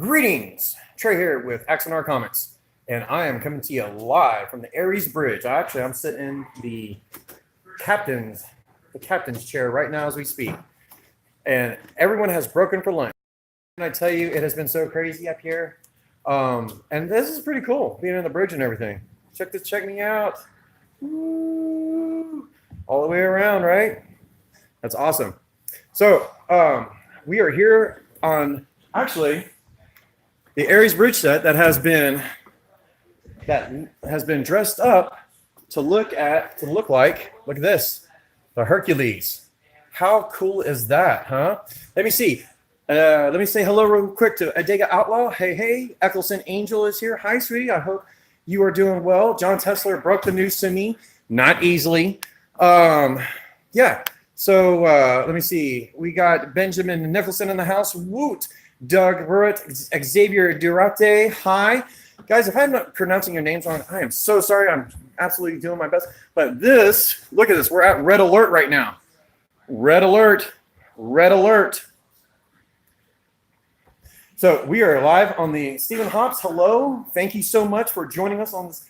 Greetings, Trey here with Axanar Comics, and I am coming to you live from the Aries Bridge. I'm sitting in the captain's chair right now as we speak, and everyone has broken for lunch. And I tell you, it has been so crazy up here, and this is pretty cool being on the bridge and everything. Check me out, woo, all the way around, right? That's awesome. So we are here on actually the Aries Bridge set that has been dressed up to look like this, the Hercules. How cool is that, huh? Let me see. Let me say hello real quick to Adega Outlaw. Hey, Eccleston Angel is here. Hi, sweetie. I hope you are doing well. John Tesler broke the news to me, not easily. Yeah. So let me see. We got Benjamin Nicholson in the house. Woot. Doug Ruitt, Xavier Durate. Hi. Guys, if I'm not pronouncing your names wrong, I am so sorry. I'm absolutely doing my best. But look at this. We're at red alert right now. Red alert. Red alert. So we are live on the Stephen Hops. Hello. Thank you so much for joining us on this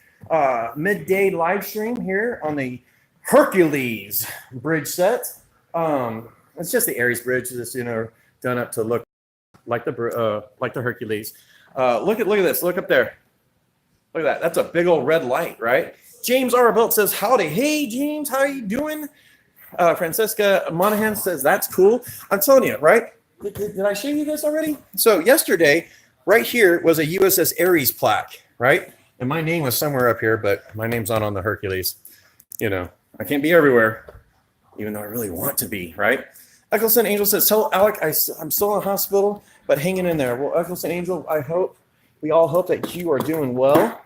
midday live stream here on the Hercules bridge set. It's just the Aries bridge, just done up to look like the Hercules. Look at this. Look up there. Look at that. That's a big old red light, right? James Arabelt says howdy. Hey James, how you doing? Francisca Monahan says that's cool. I'm telling you, right? Did I show you this already? So yesterday, right here was a USS Aries plaque, right? And my name was somewhere up here, but my name's not on the Hercules. I can't be everywhere, even though I really want to be, right? Eccleston Angel says, tell Alec I'm still in the hospital, but hanging in there. Well, Eccleston Angel, we all hope that you are doing well.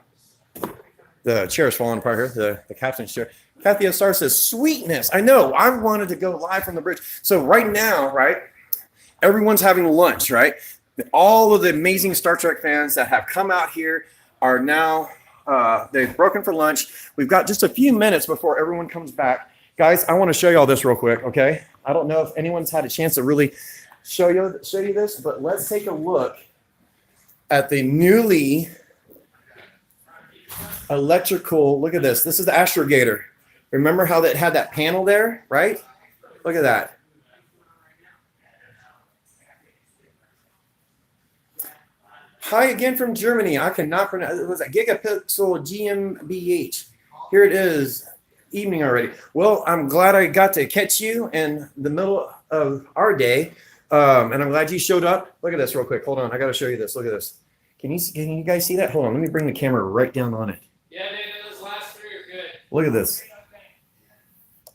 The chair is falling apart here, the captain's chair. Kathy Star says, sweetness. I know, I wanted to go live from the bridge. So right now, right, everyone's having lunch, right? All of the amazing Star Trek fans that have come out here are now, they've broken for lunch. We've got just a few minutes before everyone comes back. Guys, I want to show you all this real quick, okay? I don't know if anyone's had a chance to really show you this, but let's take a look at the newly electrical. Look at this. This is the astrogator. Remember how that had that panel there, right? Look at that. Hi again from Germany. I cannot pronounce. It was a gigapixel GmbH. Here it is. Evening already. Well, I'm glad I got to catch you in the middle of our day, and I'm glad you showed up. Look at this real quick. Hold on, I got to show you this. Look at this. Can you guys see that? Hold on, let me bring the camera right down on it. Yeah, dude, those last three are good. Look at this.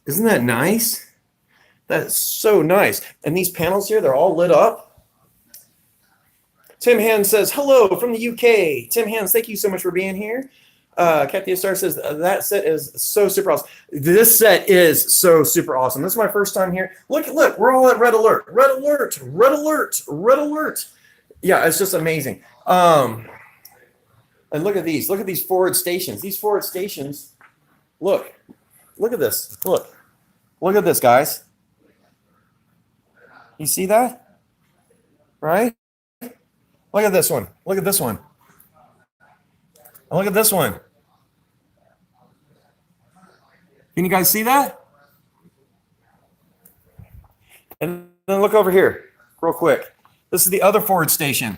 Isn't that nice? That's so nice. And these panels here, they're all lit up. Tim Hans says, hello from the UK. Tim Hans, thank you so much for being here. Kathy Star says that set is so super awesome. This set is so super awesome. This is my first time here. Look, we're all at red alert. Red alert, red alert, red alert. Yeah, it's just amazing. And look at these. Look at these forward stations. These forward stations, look at this. Look at this, guys. You see that? Right? Look at this one. Look at this one. And look at this one. Can you guys see that? And then look over here, real quick. This is the other forward station.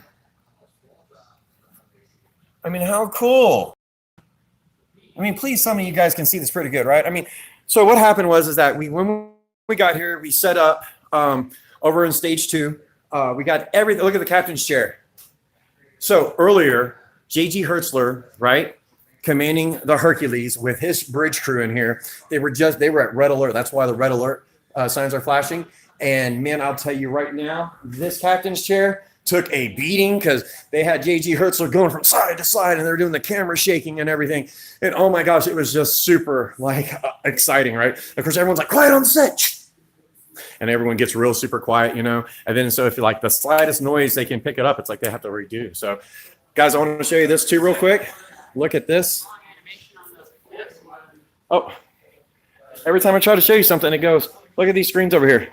I mean, how cool. I mean, please, some of you guys can see this pretty good, right? I mean, so what happened was that when we got here, we set up over in stage 2. We got everything. Look at the captain's chair. So earlier, J.G. Hertzler, right, commanding the Hercules with his bridge crew in here, they were at red alert. That's why the red alert signs are flashing. And man, I'll tell you right now, this captain's chair took a beating because they had J.G. Hertzler going from side to side and they're doing the camera shaking and everything. And oh my gosh, it was just super exciting, right? Of course, everyone's like, quiet on the set. And everyone gets real super quiet, And then so if you like the slightest noise, they can pick it up. It's like they have to redo. So guys, I want to show you this too real quick. Look at this. Oh, every time I try to show you something, it goes, look at these screens over here.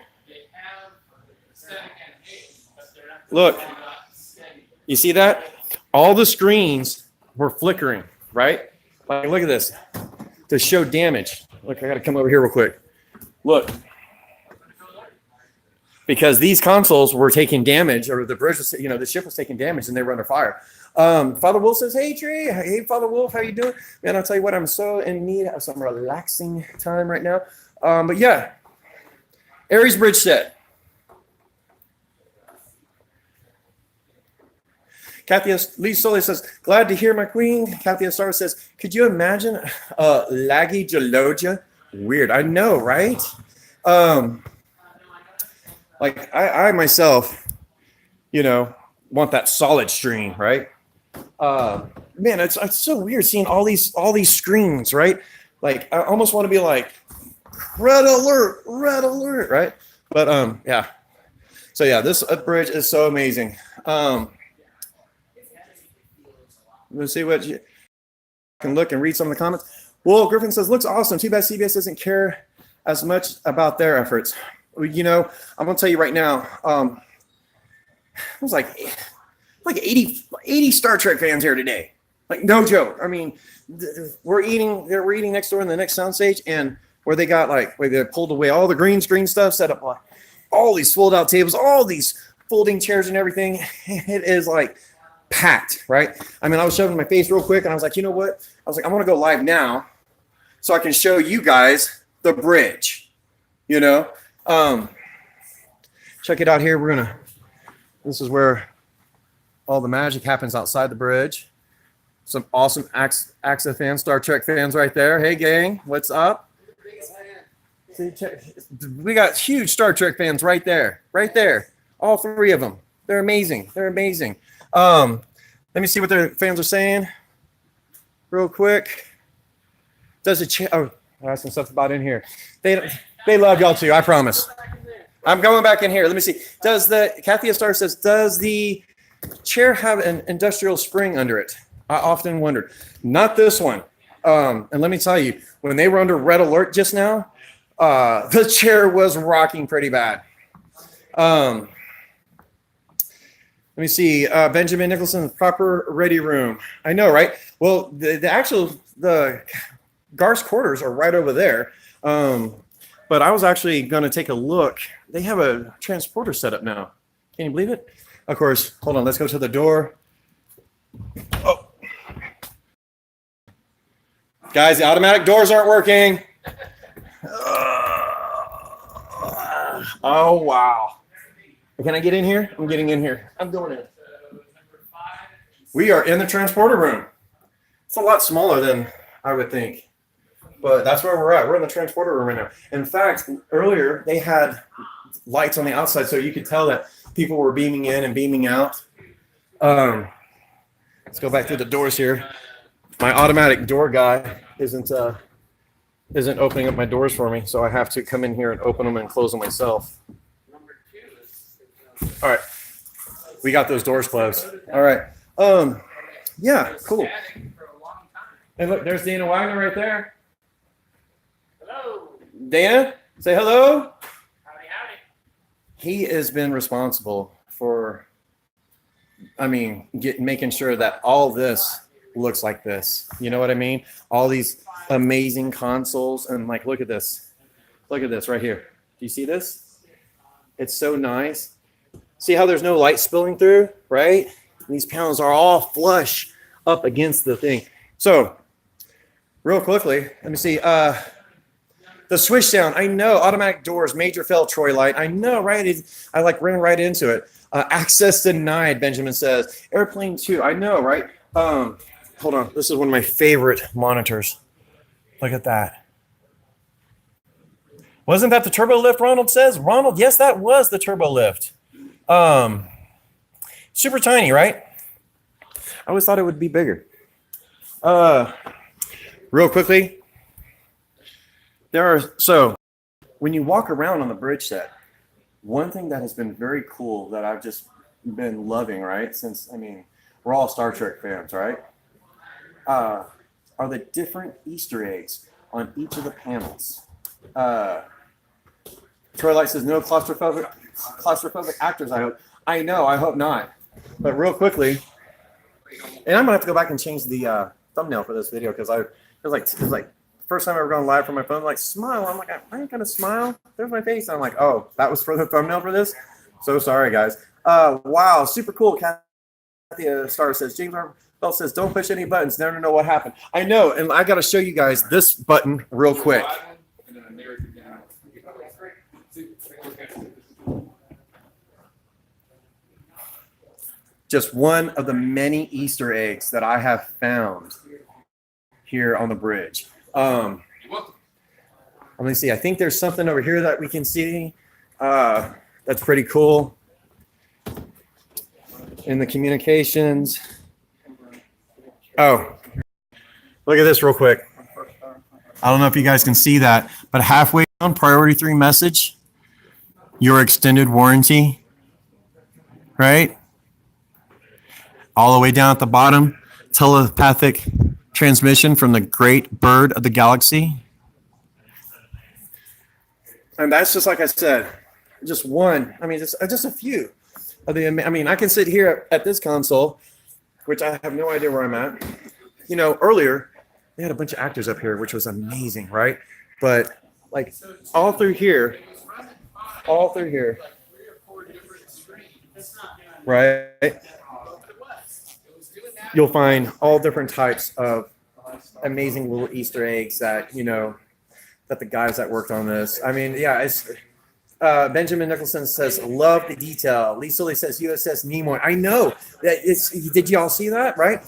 Look. You see that? All the screens were flickering, right? Like, look at this. To show damage. Look, I got to come over here real quick. Look. Because these consoles were taking damage, or the bridge was, the ship was taking damage, and they were under fire. Father Wolf says, "Hey Trey, hey Father Wolf, how you doing?" Man, I'll tell you what, I'm so in need of some relaxing time right now. But yeah, Ares bridge set. Kathy Lee Soley says, "Glad to hear my queen." Kathy Izar says, "Could you imagine laggy Gelogia?" Weird, I know, right? Like I myself, want that solid stream, right? Man, it's so weird seeing all these screens, right? Like I almost want to be like, red alert, right? But yeah. So yeah, this bridge is so amazing. Let's see what you can look and read some of the comments. Well, Griffin says, "Looks awesome. Too bad CBS doesn't care as much about their efforts." I'm gonna tell you right now. It was like 80 Star Trek fans here today. Like, no joke. I mean, we're eating next door in the next soundstage, and where they pulled away all the green screen stuff, set up like all these fold out tables, all these folding chairs and everything. It is like packed, right? I mean, I was shoving my face real quick, and I was like, you know what? I was like, I'm gonna go live now, so I can show you guys the bridge. Check it out here. This is where all the magic happens outside the bridge. Some awesome AXA fans, Star Trek fans right there. Hey, gang, what's up? We got huge Star Trek fans right there. All three of them. They're amazing. Let me see what their fans are saying real quick. I'm asking stuff about in here. They love y'all too, I promise. I'm going back in here. Let me see. Kathy Star says, "Does the chair have an industrial spring under it?" I often wondered. Not this one. And let me tell you, when they were under red alert just now, the chair was rocking pretty bad. Let me see. Benjamin Nicholson, proper ready room. I know, right? Well, the Garth's quarters are right over there. But I was actually going to take a look. They have a transporter set up now. Can you believe it? Of course. Hold on. Let's go to the door. Oh. Guys, the automatic doors aren't working. Oh, wow. Can I get in here? I'm getting in here. I'm going in. We are in the transporter room. It's a lot smaller than I would think. But that's where we're at. We're in the transporter room right now. In fact, earlier they had lights on the outside, so you could tell that people were beaming in and beaming out. Let's go back through the doors here. My automatic door guy isn't opening up my doors for me, so I have to come in here and open them and close them myself. All right, we got those doors closed. All right. Yeah, cool. And look, there's Dana Wagner right there. Dana, say hello. Howdy. He has been responsible for, making sure that all this looks like this. You know what I mean? All these amazing consoles, and look at this. Look at this right here. Do you see this? It's so nice. See how there's no light spilling through, right? And these panels are all flush up against the thing. So, real quickly, let me see. The swish sound, I know. Automatic doors, major fail, Troy Light. I know, right? I ran right into it. Access denied, Benjamin says. Airplane 2, I know, right? Hold on. This is one of my favorite monitors. Look at that. Wasn't that the turbo lift, Ronald says? Ronald, yes, that was the turbo lift. Super tiny, right? I always thought it would be bigger. Real quickly, so when you walk around on the bridge set, one thing that has been very cool that I've just been loving, right? Since, we're all Star Trek fans, right? Are the different Easter eggs on each of the panels. Troy Light says, no claustrophobic actors, I hope. I know, I hope not. But real quickly, and I'm gonna have to go back and change the thumbnail for this video because it was like first time I ever gone live from my phone. Like smile, I'm like I ain't gonna smile. There's my face. And I'm like, oh, that was for the thumbnail for this. So sorry, guys. Wow, super cool. Kathy Star says James Bell says don't push any buttons. Never know what happened. I know, and I got to show you guys this button real quick. Just one of the many Easter eggs that I have found here on the bridge. Let me see. I think there's something over here that we can see. That's pretty cool. In the communications. Oh, look at this real quick. I don't know if you guys can see that, but halfway down, priority 3 message, your extended warranty, right? All the way down at the bottom, telepathic transmission from the great bird of the galaxy. And that's just like I said, just one. I mean, just a few of the. I mean, I can sit here at this console, which I have no idea where I'm at. You know, earlier they had a bunch of actors up here, which was amazing, right? But like all through here, right? You'll find all different types of amazing little Easter eggs that, you know, that the guys that worked on this. I mean, yeah, it's Benjamin Nicholson says, love the detail. Lee Sully says USS Nimoy. I know that did you all see that, right?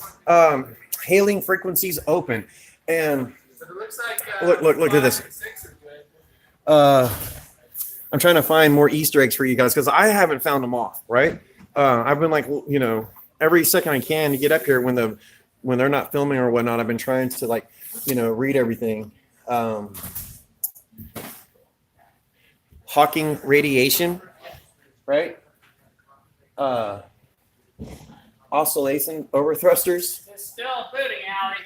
Hailing frequencies open. And look at this. I'm trying to find more Easter eggs for you guys because I haven't found them all, right? I've been like, you know, every second I can to get up here when they're not filming or whatnot. I've been trying to, like, you know, read everything. Hawking radiation, right? Oscillation overthrusters. It's still a booting alley.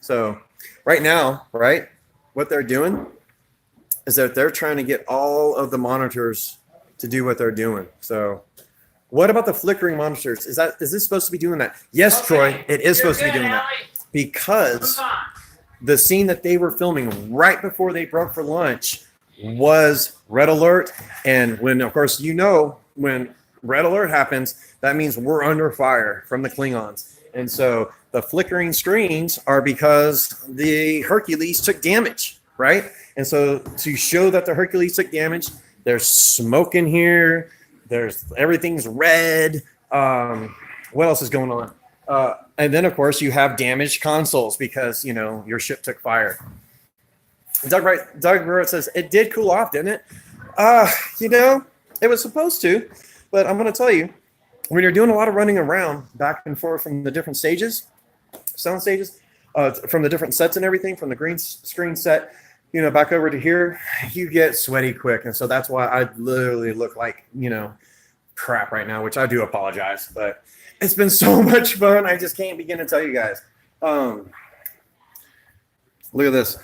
So right now, right, what they're doing is that they're trying to get all of the monitors to do what they're doing. So what about the flickering monitors? Is this supposed to be doing that? Yes, okay. Troy, it is supposed to be doing that because the scene that they were filming right before they broke for lunch was red alert. And when, of course, you know, when red alert happens, that means we're under fire from the Klingons. And so the flickering screens are because the Hercules took damage, right? And so to show that the Hercules took damage, there's smoke in here. Everything's red. What else is going on? And then, of course, you have damaged consoles because, you know, your ship took fire. Doug Burrett says, it did cool off, didn't it? You know, it was supposed to. But I'm going to tell you, when you're doing a lot of running around back and forth from the different stages, sound stages, from the different sets and everything, from the green screen set, you know, back over to here, you get sweaty quick. And so that's why I literally look like, you know, crap right now, which I do apologize. But it's been so much fun. I just can't begin to tell you guys. Look at this.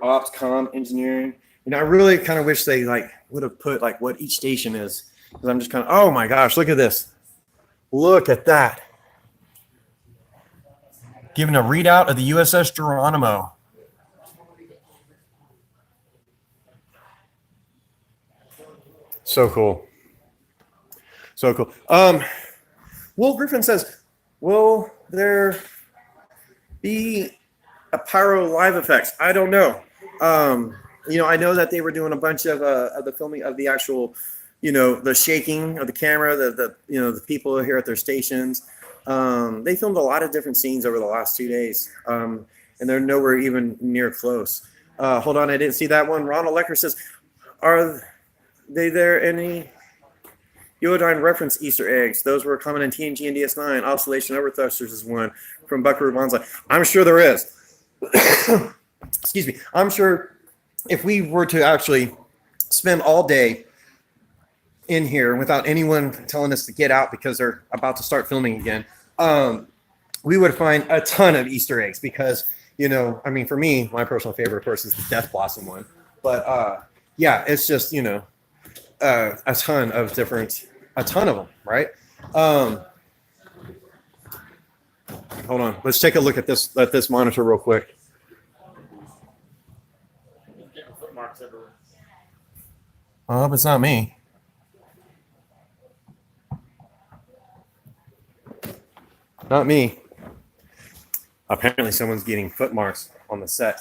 Ops, comm, engineering. You know, I really kind of wish they would have put what each station is. Because I'm just kind of, oh my gosh, look at this. Look at that. Giving a readout of the USS Geronimo. So cool. So cool. Will Griffin says, will there be a pyro live effects? I don't know. You know, I know that they were doing a bunch of the filming of the actual, you know, the shaking of the camera, the you know, the people here at their stations. They filmed a lot of different scenes over the last 2 days, and they're nowhere even near close. Hold on, I didn't see that one. Ronald Lecker says, are they there any Yoodine reference Easter eggs? Those were common in TNG and DS9. Oscillation Overthrusters is one from Buckaroo Banzai. I'm sure there is. Excuse me. I'm sure if we were to actually spend all day in here without anyone telling us to get out because they're about to start filming again, we would find a ton of Easter eggs because, you know, I mean, for me, my personal favorite, of course, is the Death Blossom one. But, yeah, it's just, you know, a ton of different a ton of them, right? Hold on. Let's take a look at this monitor real quick. I hope it's not me. Not me. Apparently someone's getting foot marks on the set.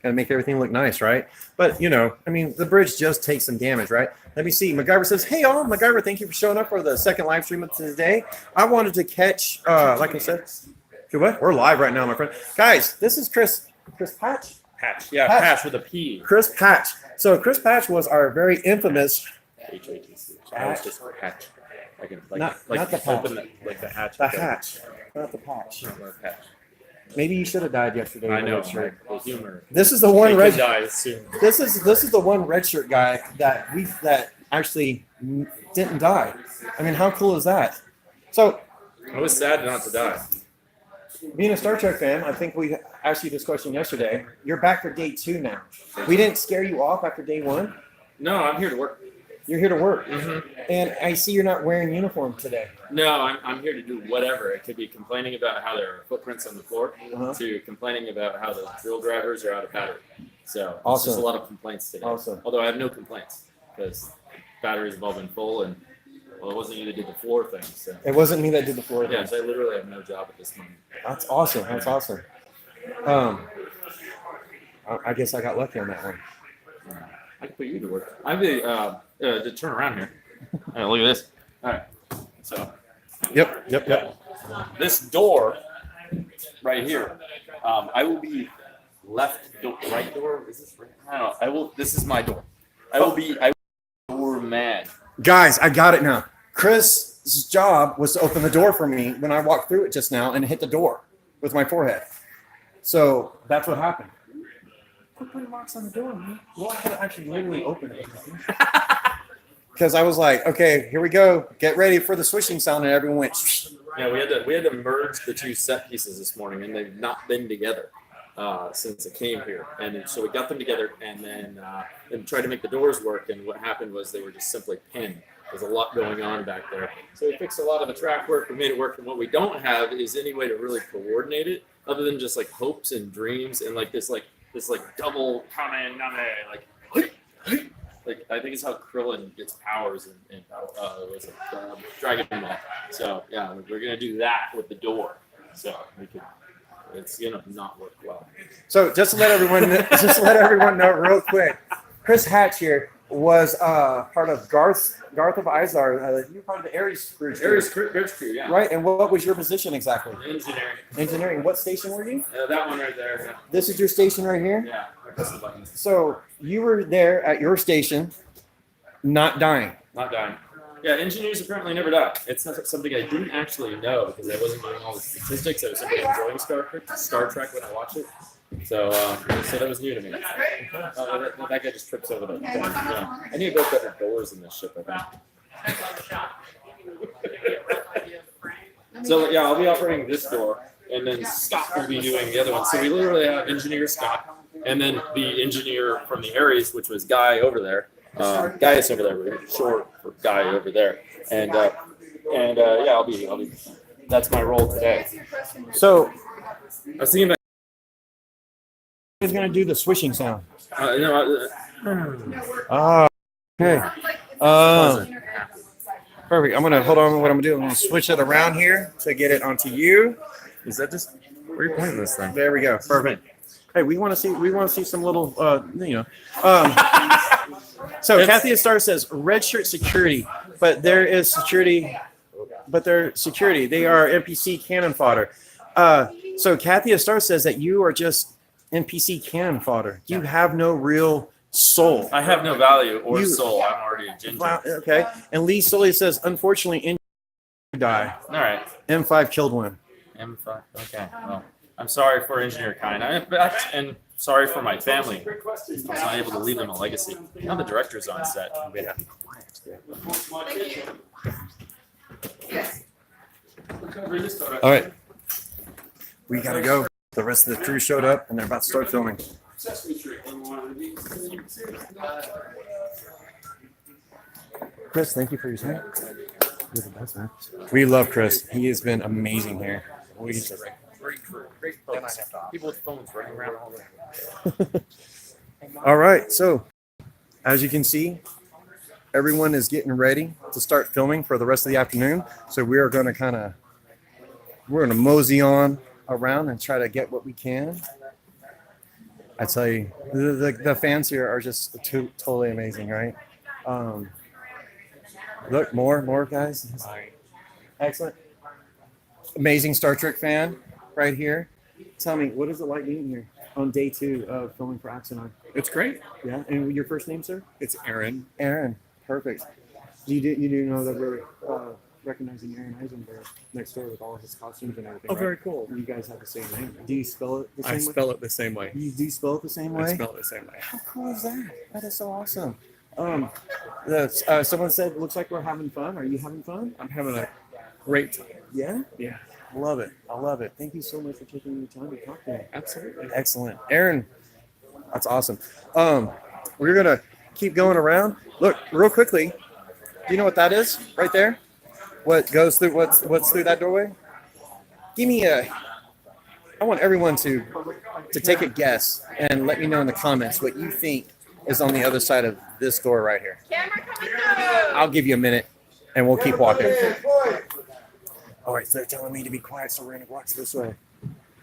Gotta make everything look nice, right? But, you know, I mean, the bridge just takes some damage, right? Let me see. MacGyver says, hey, all. MacGyver, thank you for showing up for the second live stream of today. I wanted to catch, like I said, what? We're live right now, my friend. Guys, this is Chris Patch? Patch. Yeah, Patch with a P. Chris Patch. So Chris Patch was our very infamous H-A-T-C. I was just Patch. I can, like, not the patch. open like the hatch. The hatch, not the patch. Not the patch. Maybe you should have died yesterday. I know. Sure. The humor. This is the one red. Die soon. This is the one red shirt guy that actually didn't die. I mean, how cool is that? So, I was sad not to die. being a Star Trek fan, I think we asked you this question yesterday. You're back for day 2 now. We didn't scare you off after day 1. No, I'm here to work. You're here to work, Mm-hmm. and I see you're not wearing uniform today. No, I'm here to do whatever. It could be complaining about how there are footprints on the floor, to complaining about how the drill drivers are out of battery. So it's just a lot of complaints today. Awesome. Although I have no complaints because batteries have all been full, and well, it wasn't you that did the floor thing. So It wasn't me that did the floor. yeah, so I literally have no job at this moment. That's awesome. That's awesome. I guess I got lucky on that one. I can put you to work. I'm to turn around here. All right, look at this. All right, so Yep. this door right here, I will be right door. Is this right? I don't know. I will. This is my door. I will be door man. Guys, I got it now. Chris's job was to open the door for me when I walked through it just now and hit the door with my forehead. So that's what happened. Quit putting marks on the door, man. Well, I had to actually literally open it. Because I was like, okay, here we go. Get ready for the swishing sound, and everyone went. Shh. Yeah, we had to merge the 2 set pieces this morning, and they've not been together since it came here. And so we got them together, and then tried to make the doors work. And what happened was they were just simply pinned. There's a lot going on back there. So we fixed a lot of the track work. We made it work. And what we don't have is any way to really coordinate it, other than just like hopes and dreams and like this double kame like I think it's how Krillin gets powers in Dragon Ball. So yeah, we're gonna do that with the door. So it's gonna not work well. So just to let everyone know real quick, Chris Hatch here was part of Garth of Izar. You were part of the Ares crew. Ares crew, yeah. Right, and what was your position exactly? Engineering. Engineering. What station were you? That one right there. Yeah. This is your station right here? Yeah. Press the buttons. So you were there at your station, not dying. Not dying. Yeah, engineers apparently never die. It's not something I didn't actually know because I wasn't doing all the statistics. I was simply enjoying Star Trek when I watched it. So that was new to me. That guy just trips over the thing. Yeah. I need to build better doors in this ship, I think. So yeah, I'll be operating this door, and then Scott will be doing the other one. So we literally have engineer Scott, and then the engineer from the Ares, which was Guy over there. Gaius over there, we're short for Guy over there, and yeah, I'll be. That's my role today. So I was thinking about. who's gonna do the swishing sound? Okay. Perfect. I'm gonna hold on. What I'm gonna do? I'm gonna switch it around here to get it onto you. Is that just where are you pointing this thing? There we go. Perfect. Hey, we want to see some little, So Kathy Star says red shirt security, but there is security, they're security. They are NPC cannon fodder. So Kathy Star says that you are just NPC cannon fodder. You have no real soul. I have no value or soul. I'm already a ginger. Wow, okay. And Lee Sully says, unfortunately, die. All right. M5 killed one. M5. Okay. Well, I'm sorry for Engineer Kind. And sorry for my family. I was not able to leave them a legacy. Now the director's on set. We have to be quiet. All right. We got to go. The rest of the crew showed up, and they're about to start filming. Chris, thank you for your time. You're the best, man. We love Chris. He has been amazing here. Great crew. Great folks. People with phones running around all over. All right, so as you can see, everyone is getting ready to start filming for the rest of the afternoon. So we are going to mosey on around and try to get what we can. I tell you, the fans here are just totally amazing, right? Look, more guys. Excellent. Amazing Star Trek fan right here. Tell me, what is it like being here on day 2 of filming for Axanar? It's great. Yeah, and your first name, sir? It's Aaron. Aaron. Perfect. You do know that we're recognizing Aaron Eisenberg next door with all his costumes and everything. Oh, right? very cool. You guys have the same name. Do you spell it the same I way? spell it the same way. You do spell it the same way? I spell it the same way. How cool is that? That is so awesome. Someone said, looks like we're having fun. Are you having fun? I'm having a great time. Yeah? Yeah, I love it. I love it. Thank you so much for taking the time to talk to me. absolutely. Excellent. Aaron, that's awesome. We're going to keep going around. Look, real quickly, do you know what that is right there? What goes through, what's through that doorway? I want everyone to take a guess and let me know in the comments what you think is on the other side of this door right here. Camera coming through. I'll give you a minute and we'll keep walking. All right, so they're telling me to be quiet, so we're going to walk this way.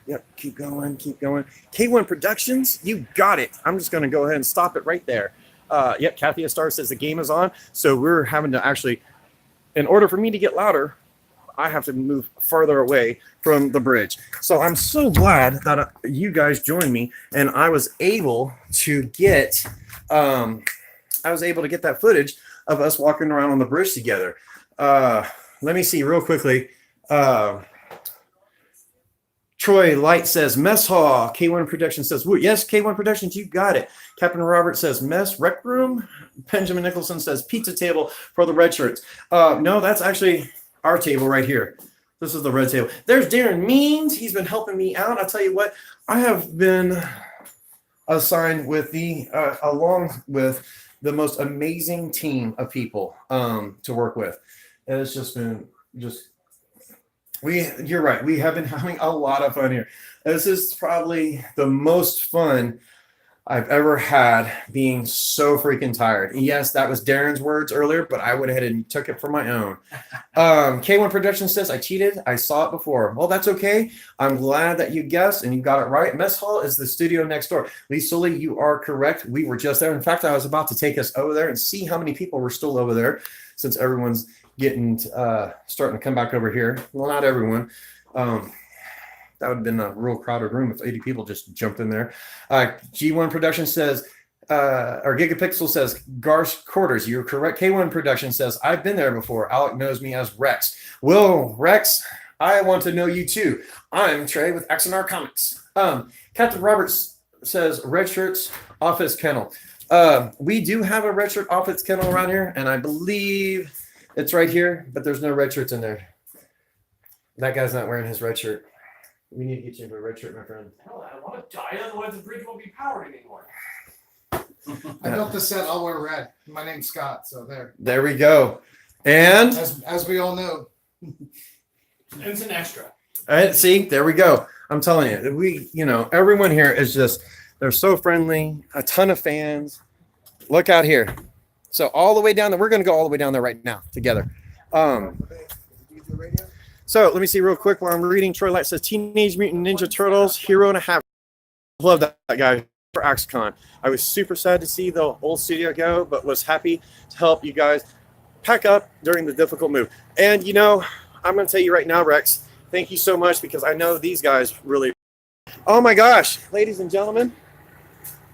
Yep, keep going. K1 Productions, you got it. I'm just going to go ahead and stop it right there. Yep, Kathy Star says the game is on, so we're having to actually, in order for me to get louder, I have to move further away from the bridge. So I'm so glad that you guys joined me, and I was able to get that footage of us walking around on the bridge together. Let me see real quickly. Troy Light says mess hall. K1 Production says woo. Yes, K1 Productions, you got it. Captain Robert says mess rec room. Benjamin Nicholson says pizza table for the red shirts. No, that's actually our table right here. This is the red table. There's Darren Means. He's been helping me out. I'll tell you what, I have been assigned with along with the most amazing team of people to work with. And it's just been you're right. We have been having a lot of fun here. This is probably the most fun I've ever had, being so freaking tired. Yes, that was Darren's words earlier, but I went ahead and took it for my own. K1 Productions says, I cheated. I saw it before. Well, that's okay. I'm glad that you guessed and you got it right. Mess hall is the studio next door. Lee Sully, you are correct. We were just there. In fact, I was about to take us over there and see how many people were still over there, since everyone's getting starting to come back over here. Well, not everyone. That would have been a real crowded room if 80 people just jumped in there. G1 Production says, or Gigapixel says, Garth Quarters, you're correct. K1 Production says, I've been there before. Alec knows me as Rex. Well, Rex, I want to know you too. I'm Trey with Axanar Comics. Captain Roberts says, Red Shirts Office Kennel. We do have a Red Shirt Office Kennel around here, and I believe it's right here, but there's no red shirts in there. That guy's not wearing his red shirt. We need to get you into a red shirt, my friend. Hell, I want to die, otherwise the bridge won't be powered anymore. I built the set. I'll wear red. My name's Scott, so there. There we go. And As we all know. It's an extra. see, there we go. I'm telling you, everyone here is just, they're so friendly, a ton of fans. Look out here. So all the way down there, we're going to go all the way down there right now together. So let me see real quick while I'm reading. Troy Light says Teenage Mutant Ninja Turtles, hero and a half. Love that guy for AxeCon. I was super sad to see the old studio go, but was happy to help you guys pack up during the difficult move. And I'm going to tell you right now, Rex, thank you so much, because I know these guys really. Oh my gosh, ladies and gentlemen,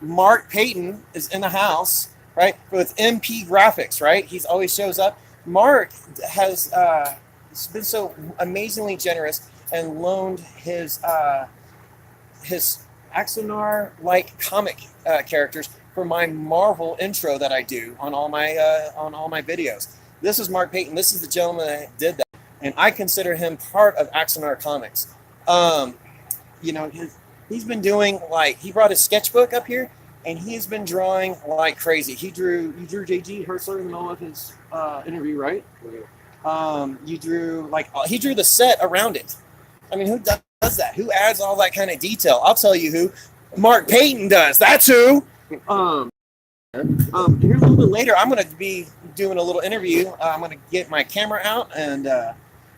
Mark Payton is in the house, right? With MP Graphics, right? He's always shows up. Mark has been so amazingly generous and loaned his Axanar-like comic characters for my Marvel intro that I do on all my videos. This is Mark Payton. This is the gentleman that did that, and I consider him part of Axanar Comics. He's been doing, he brought his sketchbook up here, and he's been drawing like crazy. You drew JG Hertzler in the middle of his interview, right? You drew he drew the set around it. I mean, who does that? Who adds all that kind of detail? I'll tell you who. Mark Payton does. That's who. Here a little bit later, I'm going to be doing a little interview. I'm going to get my camera out, and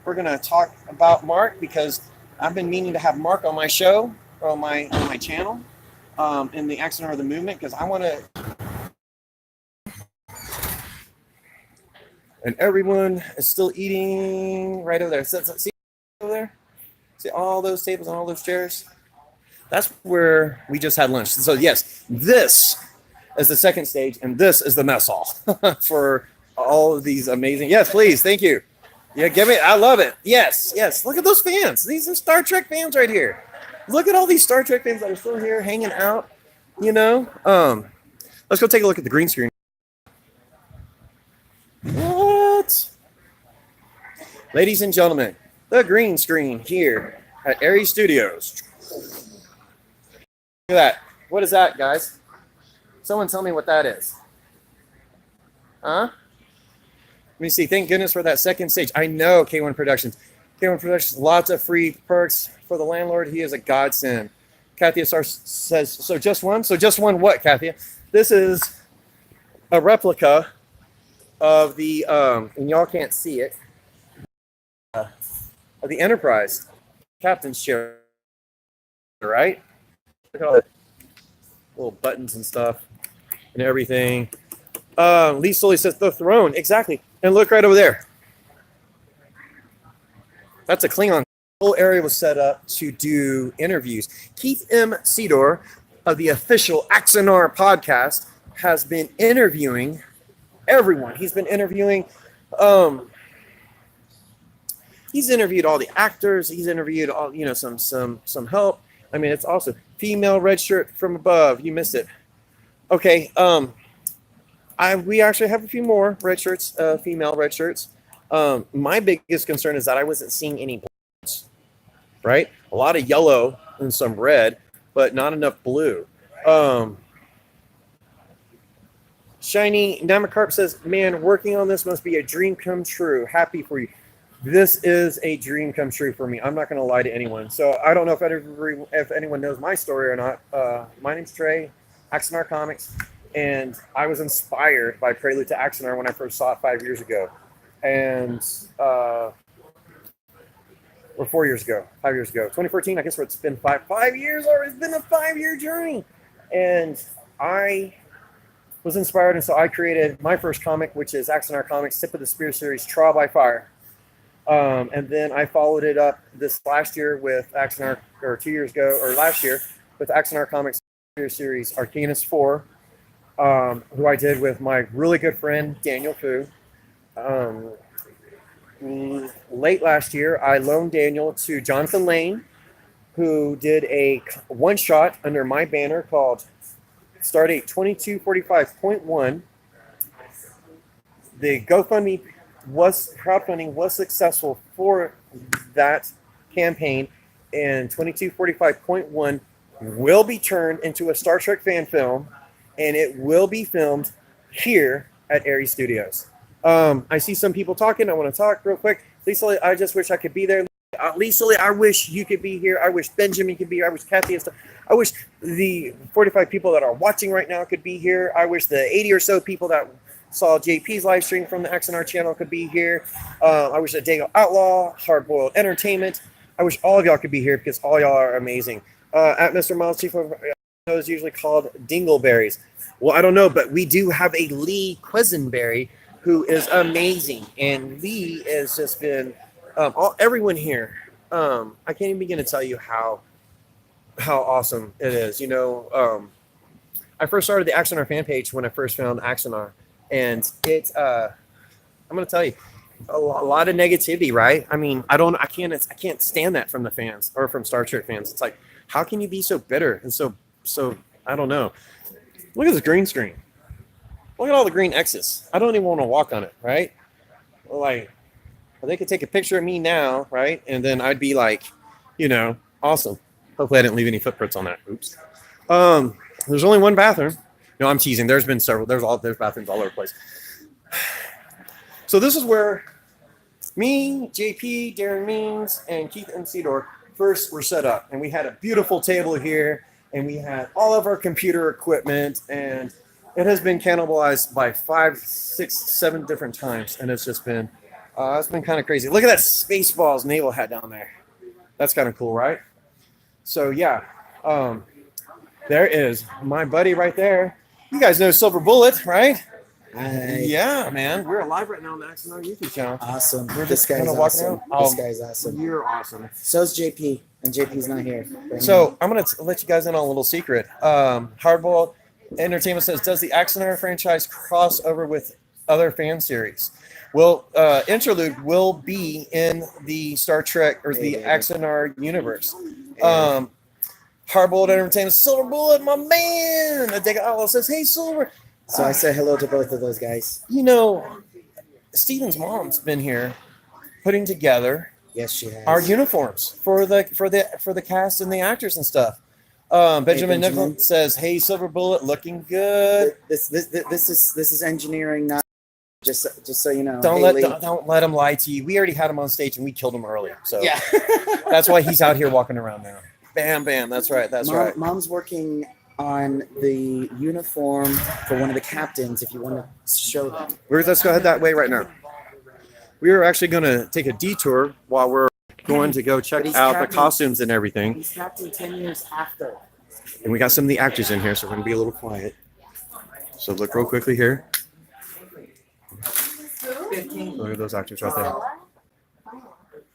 we're going to talk about Mark, because I've been meaning to have Mark on my show, or on my channel, in the Axanar of the movement, because I want to. And everyone is still eating right over there. See over there? See all those tables and all those chairs? That's where we just had lunch. So yes, this is the second stage, and this is the mess hall for all of these amazing. Yes, please, thank you. Yeah, give me. I love it. Yes. Look at those fans. These are Star Trek fans right here. Look at all these Star Trek fans that are still here hanging out. You know. Let's go take a look at the green screen. What? Ladies and gentlemen, the green screen here at Aries Studios. Look at that. What is that, guys? Someone tell me what that is. Huh? Let me see. Thank goodness for that second stage. I know K1 Productions. K1 Productions, lots of free perks for the landlord. He is a godsend. Kathia says, so just one? So just one what, Kathia? This is a replica of the, and y'all can't see it, of the Enterprise captain's chair, right? Look at all the little buttons and stuff and everything. Lee Sully says the throne. Exactly. And look right over there. That's a Klingon. The whole area was set up to do interviews. Keith M. Sedor of the official Axanar podcast has been interviewing everyone. He's been interviewing he's interviewed all the actors. He's interviewed all, some help. I mean, it's awesome. Female red shirt from above. You missed it. Okay. We actually have a few more red shirts, female red shirts. My biggest concern is that I wasn't seeing any bloods, right? A lot of yellow and some red, but not enough blue. Shiny Namakarp says, man, working on this must be a dream come true. Happy for you. This is a dream come true for me. I'm not going to lie to anyone. So I don't know if anyone knows my story or not. My name's Trey, Axanar Comics, and I was inspired by Prelude to Axanar when I first saw it 5 years ago. And, or 4 years ago, 5 years ago, 2014, I guess it's been 5 years, or it's been a 5-year journey. And I was inspired, and so I created my first comic, which is Axanar Comics Tip of the Spear series, Trial by Fire. And then I followed it up this last year with Axanar, or 2 years ago, or last year, with Axanar Comics series, Arcanus 4, who I did with my really good friend, Daniel Fu. Late last year, I loaned Daniel to Jonathan Lane, who did a one-shot under my banner called Stardate 2245.1. The crowdfunding was successful for that campaign, and 2245.1 will be turned into a Star Trek fan film, and it will be filmed here at Aries Studios. I see some people talking. I want to talk real quick. Lisa, I just wish I could be there. Lisa, I wish you could be here. I wish Benjamin could be here. I wish Kathy and stuff. I wish the 45 people that are watching right now could be here. I wish the 80 or so people that saw JP's live stream from the Axanar channel could be here. I wish that Dago Outlaw, Hardboiled Entertainment. I wish all of y'all could be here, because all y'all are amazing. At Mr. Miles Chief is usually called Dingleberries. Well, I don't know, but we do have a Lee Quisenberry who is amazing, and Lee has just been everyone here. I can't even begin to tell you how awesome it is. I first started the Axanar fan page when I first found Axanar, and it's I'm gonna tell you, a lot of negativity, right? I mean, I can't stand that from the fans, or from Star Trek fans. It's like, how can you be so bitter and so I don't know. Look at this green screen. Look at all the green X's. I don't even want to walk on it, right? Like, they could take a picture of me now, right? And then I'd be like, awesome. Hopefully I didn't leave any footprints on that. Oops. There's only one bathroom. No, I'm teasing. There's been several. There's bathrooms all over the place. So this is where me, JP, Darren Means, and Keith and Cedar first were set up. And we had a beautiful table here, and we had all of our computer equipment, and it has been cannibalized by 5, 6, 7 different times. And it's just been, it's been kind of crazy. Look at that Spaceballs naval hat down there. That's kind of cool, right? So yeah, there is my buddy right there. You guys know Silver Bullet, right? Hi. Yeah, man. We're live right now on the Axanar YouTube channel. Awesome. We're This just guy's kinda walking awesome. around. This guy's awesome. You're awesome. So's JP, and JP's not here. Bring So him. I'm gonna let you guys in on a little secret. Hardball Entertainment says, does the Axanar franchise cross over with other fan series? Well, Interlude will be in the Star Trek or the Axanar universe. Hardball Entertainment, Silver Bullet, my man. The Outlaw says, hey, Silver. So I said hello to both of those guys. You know, Steven's mom's been here putting together Yes, she has. our uniforms for the cast and the actors and stuff. Benjamin Nichols says, "Hey, Silver Bullet, looking good." This is engineering, not just so you know. Don't Haley. let him lie to you. We already had him on stage and we killed him early, so Yeah. that's why he's out here walking around now. Bam, bam. That's right. That's right. Mom's working on the uniform for one of the captains. If you want to show them. Let's go ahead that way right now. We are actually going to take a detour while we're going to go check But he's out the captain. costumes and everything. He's captain 10 years after. And we got some of the actors in here, so we're going to be a little quiet. So look real quickly here. Look at those actors right there.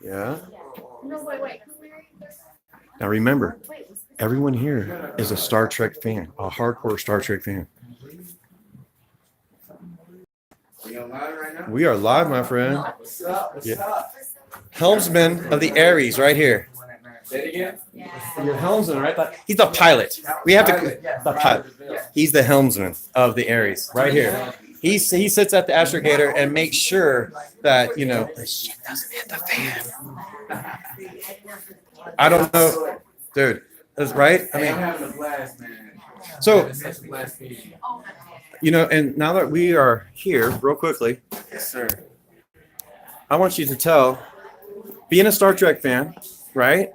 Yeah. No, wait. Now remember, everyone here is a Star Trek fan, a hardcore Star Trek fan. We are live, my friend. Yeah. Helmsman of the Ares, right here. Your helmsman, right? He's the pilot. We have to. The pilot. He's the helmsman of the Ares, right here. He sits at the astrogator and makes sure that the shit doesn't hit the fan. I don't know, dude. That's right. I mean, having a blast, man. so Such a blast meeting you. and now that we are here, real quickly, Yes, sir. I want you to tell, being a Star Trek fan, right?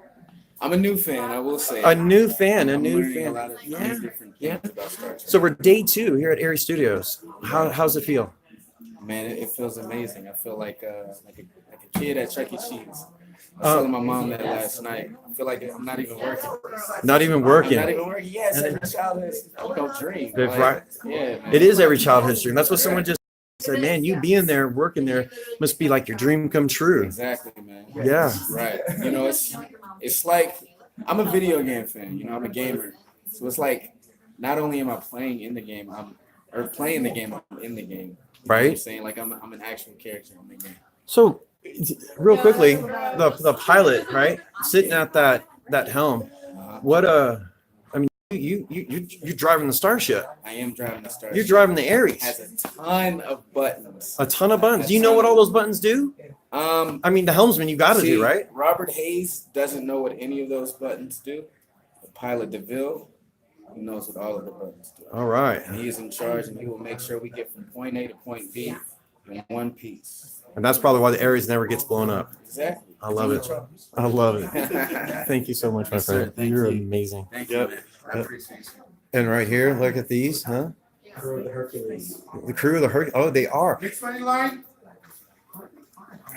I'm a new fan, I will say. A new fan, I'm learning fan. a lot of different things about Star Trek. So we're day 2 here at Ares Studios. How's it feel? Man, it feels amazing. I feel like a kid at Chuck E. Cheese. I was telling my mom that last night. I feel like I'm not even working. Not even I'm working. not even working. Yeah, it's every childhood's dream. That's Like, right. Yeah, man. It is every childhood's dream. That's what someone just said. Man, you being there, working there, must be like your dream come true. Exactly, man. Yeah. Right. It's like I'm a video game fan. I'm a gamer. So it's like not only am I playing in the game, I'm in the game. You know what I'm Right. saying? Like I'm an actual character in the game. So, real quickly, the pilot, right, sitting at that helm. What I mean, you're driving the starship. I am driving the Star. You're driving the Ares. It has a ton of buttons. A ton of buttons. Do you know what all those buttons do? I mean, the helmsman, you got to do, right? Robert Hayes doesn't know what any of those buttons do. The pilot DeVille, he knows what all of the buttons do. All right. And he is in charge, and he will make sure we get from point A to point B in one piece. And that's probably why the Ares never gets blown up. Exactly. I love it. I love it. Thank you so much, my Yes, sir. friend. Thank You're you. amazing. Thank you, man. I appreciate you. And right here, look at these, huh? Crew of the Hercules. The crew of the Hercules. Oh, they are. Next funny line.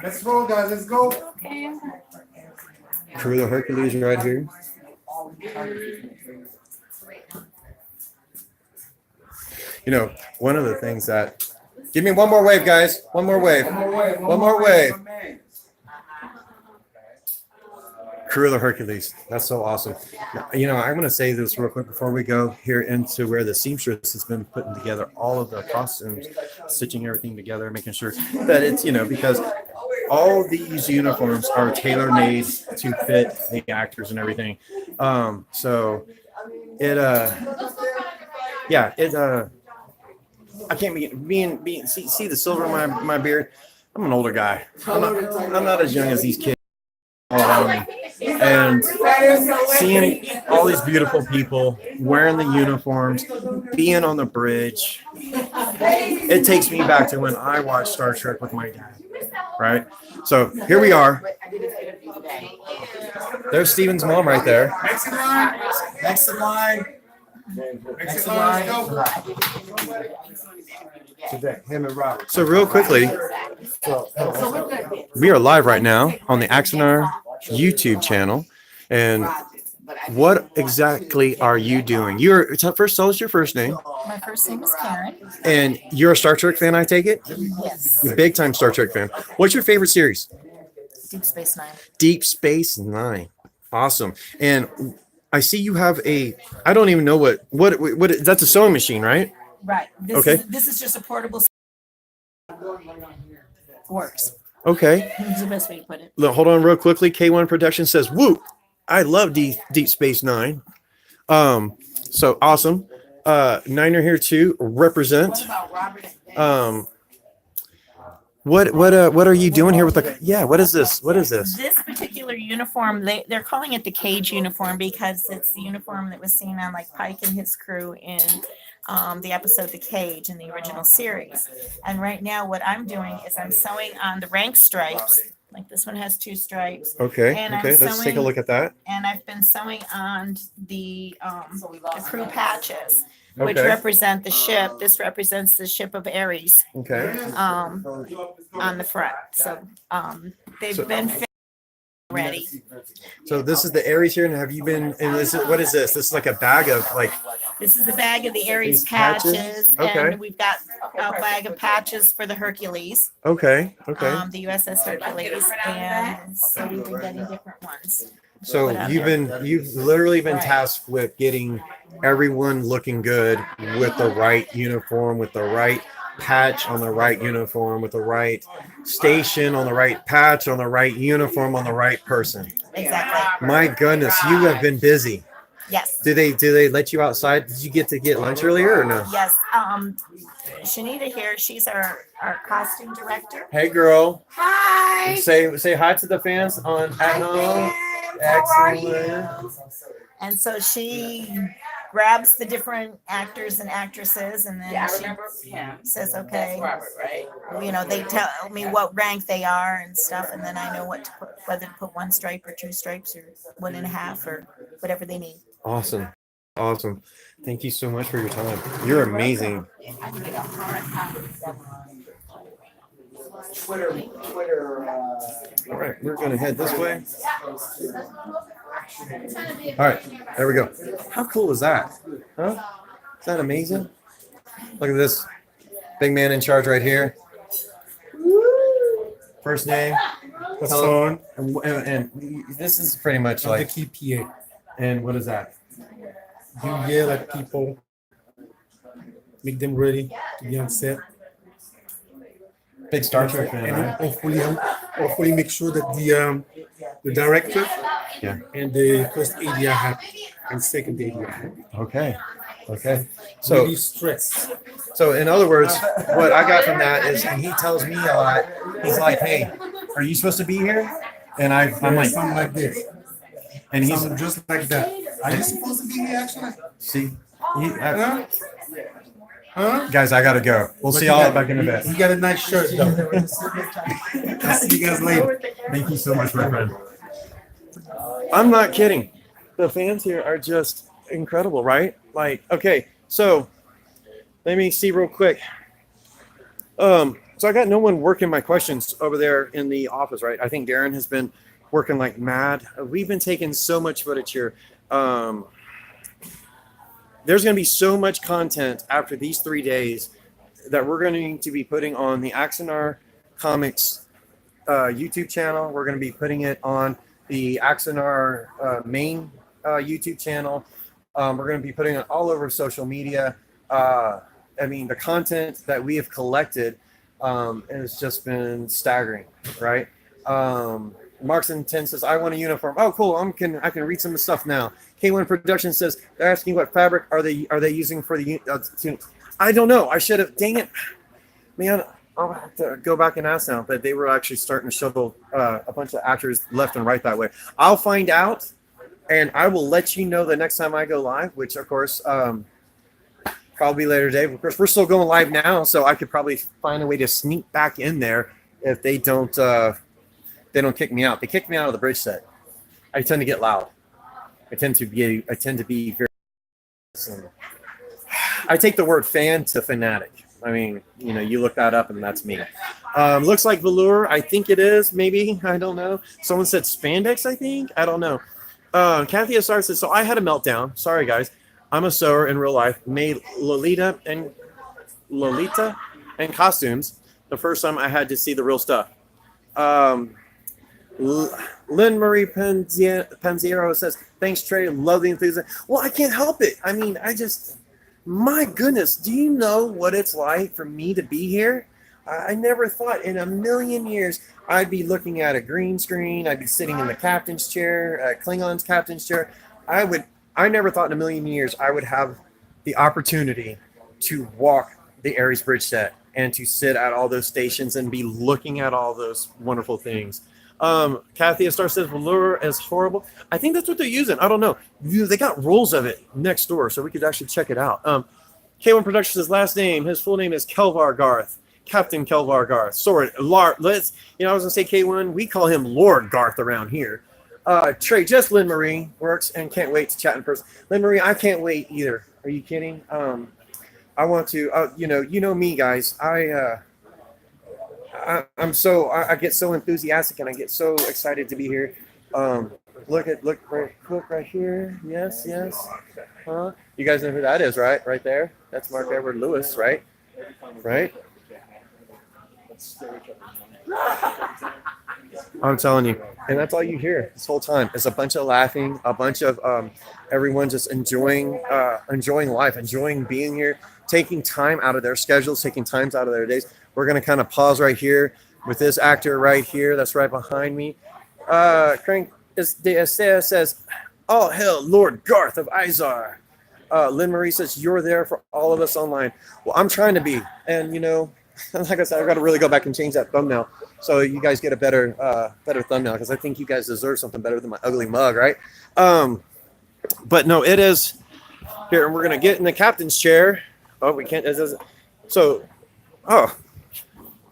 Let's roll, guys. Let's go. Crew of the Hercules right here. One of the things that. Give me one more wave, guys. One more wave. One more wave. Crew of the Hercules. That's so awesome. I'm going to say this real quick before we go here into where the seamstress has been putting together all of the costumes, stitching everything together, making sure that it's, because all these uniforms are tailor-made to fit the actors and everything. So it, I can't see the silver in my beard. I'm an older guy. I'm not as young as these kids all around me. and seeing all these beautiful people wearing the uniforms, being on the bridge, it takes me back to when I watched Star Trek with my dad, right? So here we are. There's Steven's mom right there. Next in line. Next in line. Next in line. Let's go. Today, him and Robert. So real quickly, we are live right now on the Axanar YouTube channel. And what exactly are you doing? First tell us your first name. My first name is Karen. And you're a Star Trek fan, I take it? Yes. You're a big time Star Trek fan. What's your favorite series? Deep Space Nine. Deep Space Nine. Awesome. And I see you have I don't even know what that's a sewing machine, right? Right. This is just a portable. Works. Okay. That's the best way to put it. Look, hold on real quickly. K1 Production says, woo, I love Deep Space Nine. So awesome. Niner here too. Represent. What are you doing here with what is this? What is this? This particular uniform, they're calling it the Cage uniform because it's the uniform that was seen on like Pike and his crew in the episode The Cage in the original series. And right now what I'm doing is I'm sewing on the rank stripes. Like this one has 2 stripes. Okay. And Okay. Let's take a look at that. And I've been sewing on the crew patches, which Okay. represent the ship. This represents the ship of Ares Okay. on the front. So they've been finished already. So this is the Aries here, and have you been? And what is this? This is like a bag of This is the bag of the Ares These patches? patches, Okay. and we've got a bag of patches for the Hercules, Okay. Okay. the USS Hercules, and so we've been getting different ones. So you've literally been tasked with getting everyone looking good with the right uniform, with the right patch on the right uniform, with the right station on the right patch on the right uniform on the right person. Exactly. My goodness, you have been busy. Yes. Do they let you outside? Did you get to get lunch earlier or no? Yes. Shanita here. She's our costume director. Hey girl. Hi. Say hi to the fans on Canon. Excellent. And so she grabs the different actors and actresses, and then she says, "Okay, they tell me what rank they are and stuff, and then I know what to put, whether to put 1 stripe or 2 stripes or 1.5 or whatever they need." Awesome. Awesome. Thank you so much for your time. You're amazing. Twitter. All right, we're gonna head this way. All right, there we go. How cool is that? Huh? Is that amazing? Look at this big man in charge right here. First name. Hassan, And this is pretty much the like. key PA. And what is that? You yell at people, make them ready to be on set, Big Star Trek fan, and right? hopefully make sure that the director Yeah. and the first AD are happy, and second AD are happy. Okay. Okay. So So, be stressed. so in other words, what I got from that is, and he tells me a lot. He's like, "Hey, are you supposed to be here?" And I'm like, something like this, and he's something just like that. Are you supposed to be here actually? see, Huh? guys, I gotta go. We'll see y'all back in a bit. You got a nice shirt though. I'll see you guys later. Thank you so much, my friend. I'm not kidding. The fans here are just incredible, right? Like, okay, so let me see real quick. So I got no one working my questions over there in the office, right? I think Darren has been working like mad. We've been taking so much footage here. There's going to be so much content after these 3 days that we're going to be putting on the Axanar Comics YouTube channel. We're going to be putting it on the Axanar main YouTube channel. We're going to be putting it all over social media. I mean, the content that we have collected has just been staggering, right? Marks and 10 says, "I want a uniform." Oh, cool! I can read some of the stuff now. K1 Production says they're asking what fabric are they using for the. I don't know. I should have. Dang it, man! I'll have to go back and ask now, but they were actually starting to shuttle a bunch of actors left and right that way. I'll find out, and I will let you know the next time I go live, which of course probably later today. Of course, we're still going live now, so I could probably find a way to sneak back in there if they don't kick me out. They kicked me out of the bridge set. I tend to get loud. I tend to be very. I take the word fan to fanatic. I mean, you look that up and that's me. Looks like velour. I think it is. Maybe. I don't know. Someone said spandex, I think. I don't know. Kathy Izar says, so I had a meltdown. Sorry, guys. I'm a sewer in real life. Made Lolita and costumes the first time I had to see the real stuff. Lynn Marie Panzero says, thanks, Trey. Love the enthusiasm. Well, I can't help it. I mean, my goodness, do you know what it's like for me to be here? I never thought in a million years I'd be looking at a green screen. I'd be sitting in the captain's chair, Klingon's captain's chair. I never thought in a million years I would have the opportunity to walk the Ares Bridge set and to sit at all those stations and be looking at all those wonderful things. Kathy Star says velour is horrible. I think that's what they're using. I don't know. They got rolls of it next door, so we could actually check it out. K1 Productions, his last name, his full name is Kelvar Garth. Captain Kelvar Garth. Sorry, I was gonna say K1. We call him Lord Garth around here. Trey, just Lynn Marie works and can't wait to chat in person. Lynn Marie, I can't wait either. Are you kidding? I want to. You know me, guys. I get so enthusiastic and I get so excited to be here. Look right here. Yes. Huh? You guys know who that is, right? Right there. That's Mark Edward Lewis, right? Right. I'm telling you, and that's all you hear this whole time is a bunch of laughing, a bunch of everyone just enjoying life, enjoying being here, taking time out of their schedules, taking times out of their days. We're gonna kind of pause right here with this actor right here that's right behind me. Crank says, "Oh hell, Lord Garth of Izar." Lynn Marie says, "You're there for all of us online." Well, I'm trying to be, and like I said, I've got to really go back and change that thumbnail so you guys get a better thumbnail, because I think you guys deserve something better than my ugly mug, right? But no, it is here, and we're gonna get in the captain's chair. Oh, we can't. It doesn't. So,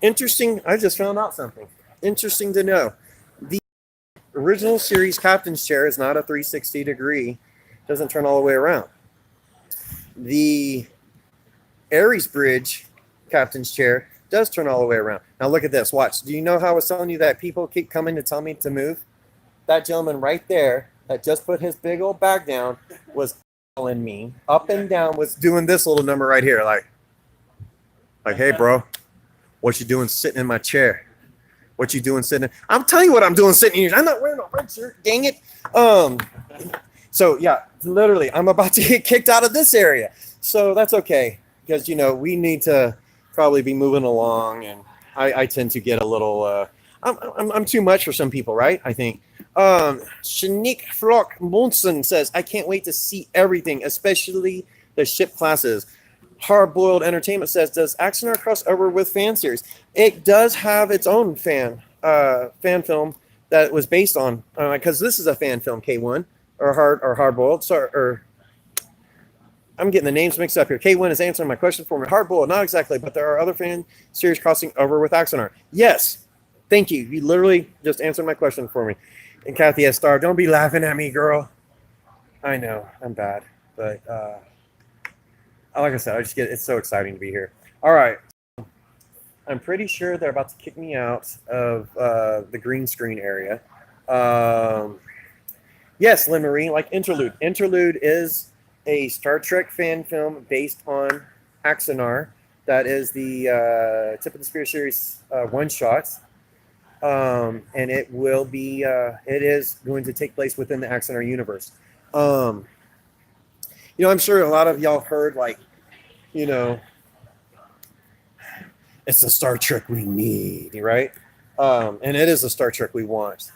interesting. I just found out something interesting to know. The original series captain's chair is not a 360 degree. Doesn't turn all the way around. The Ares Bridge captain's chair does turn all the way around. Now look at this. Watch. Do you know how I was telling you that people keep coming to tell me to move? That gentleman right there that just put his big old bag down was calling me up and down, was doing this little number right here, like, hey bro, what you doing sitting in my chair? What you doing sitting? I'm telling you what I'm doing sitting here. I'm not wearing a red shirt. Dang it. So yeah, literally, I'm about to get kicked out of this area. So that's okay, because we need to probably be moving along, and I tend to get a little I'm too much for some people, right? I think. Shanique Flock Monson says, I can't wait to see everything, especially the ship classes. Hard-Boiled Entertainment says, does Axanar cross over with fan series? It does have its own fan film that was based on, because this is a fan film, K1 or Hard-Boiled. Sorry, I'm getting the names mixed up here. K1 is answering my question for me. Hard-Boiled, not exactly, but there are other fan series crossing over with Axanar. Yes, thank you. You literally just answered my question for me. And Kathy S. Star, don't be laughing at me, girl. I know, I'm bad, but like I said, it's so exciting to be here. All right. I'm pretty sure they're about to kick me out of the green screen area. Yes, Lynn Marie, like Interlude. Interlude is a Star Trek fan film based on Axanar. That is the Tip of the Spear series one-shots. And it is going to take place within the Axanar universe. I'm sure a lot of y'all heard, it's the Star Trek we need, right? And it is the Star Trek we want.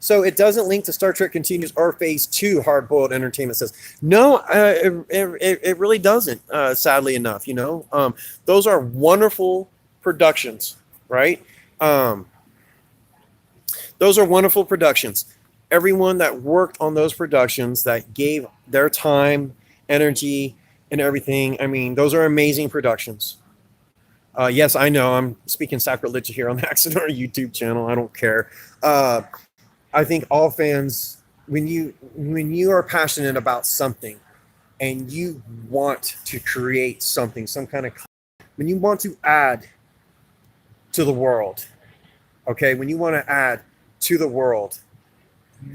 So it doesn't link to Star Trek Continues or Phase 2, Hard-Boiled Entertainment says. No, it really doesn't, sadly enough, you know. Those are wonderful productions, right? Those are wonderful productions. Everyone that worked on those productions, that gave their time, energy, and everything, I mean, those are amazing productions. Yes, I know I'm speaking sacrilege here on the Axanar YouTube channel. I don't care. I think all fans, when you are passionate about something and you want to create something, some kind of, when you want to add to the world, okay, when you want to add to the world,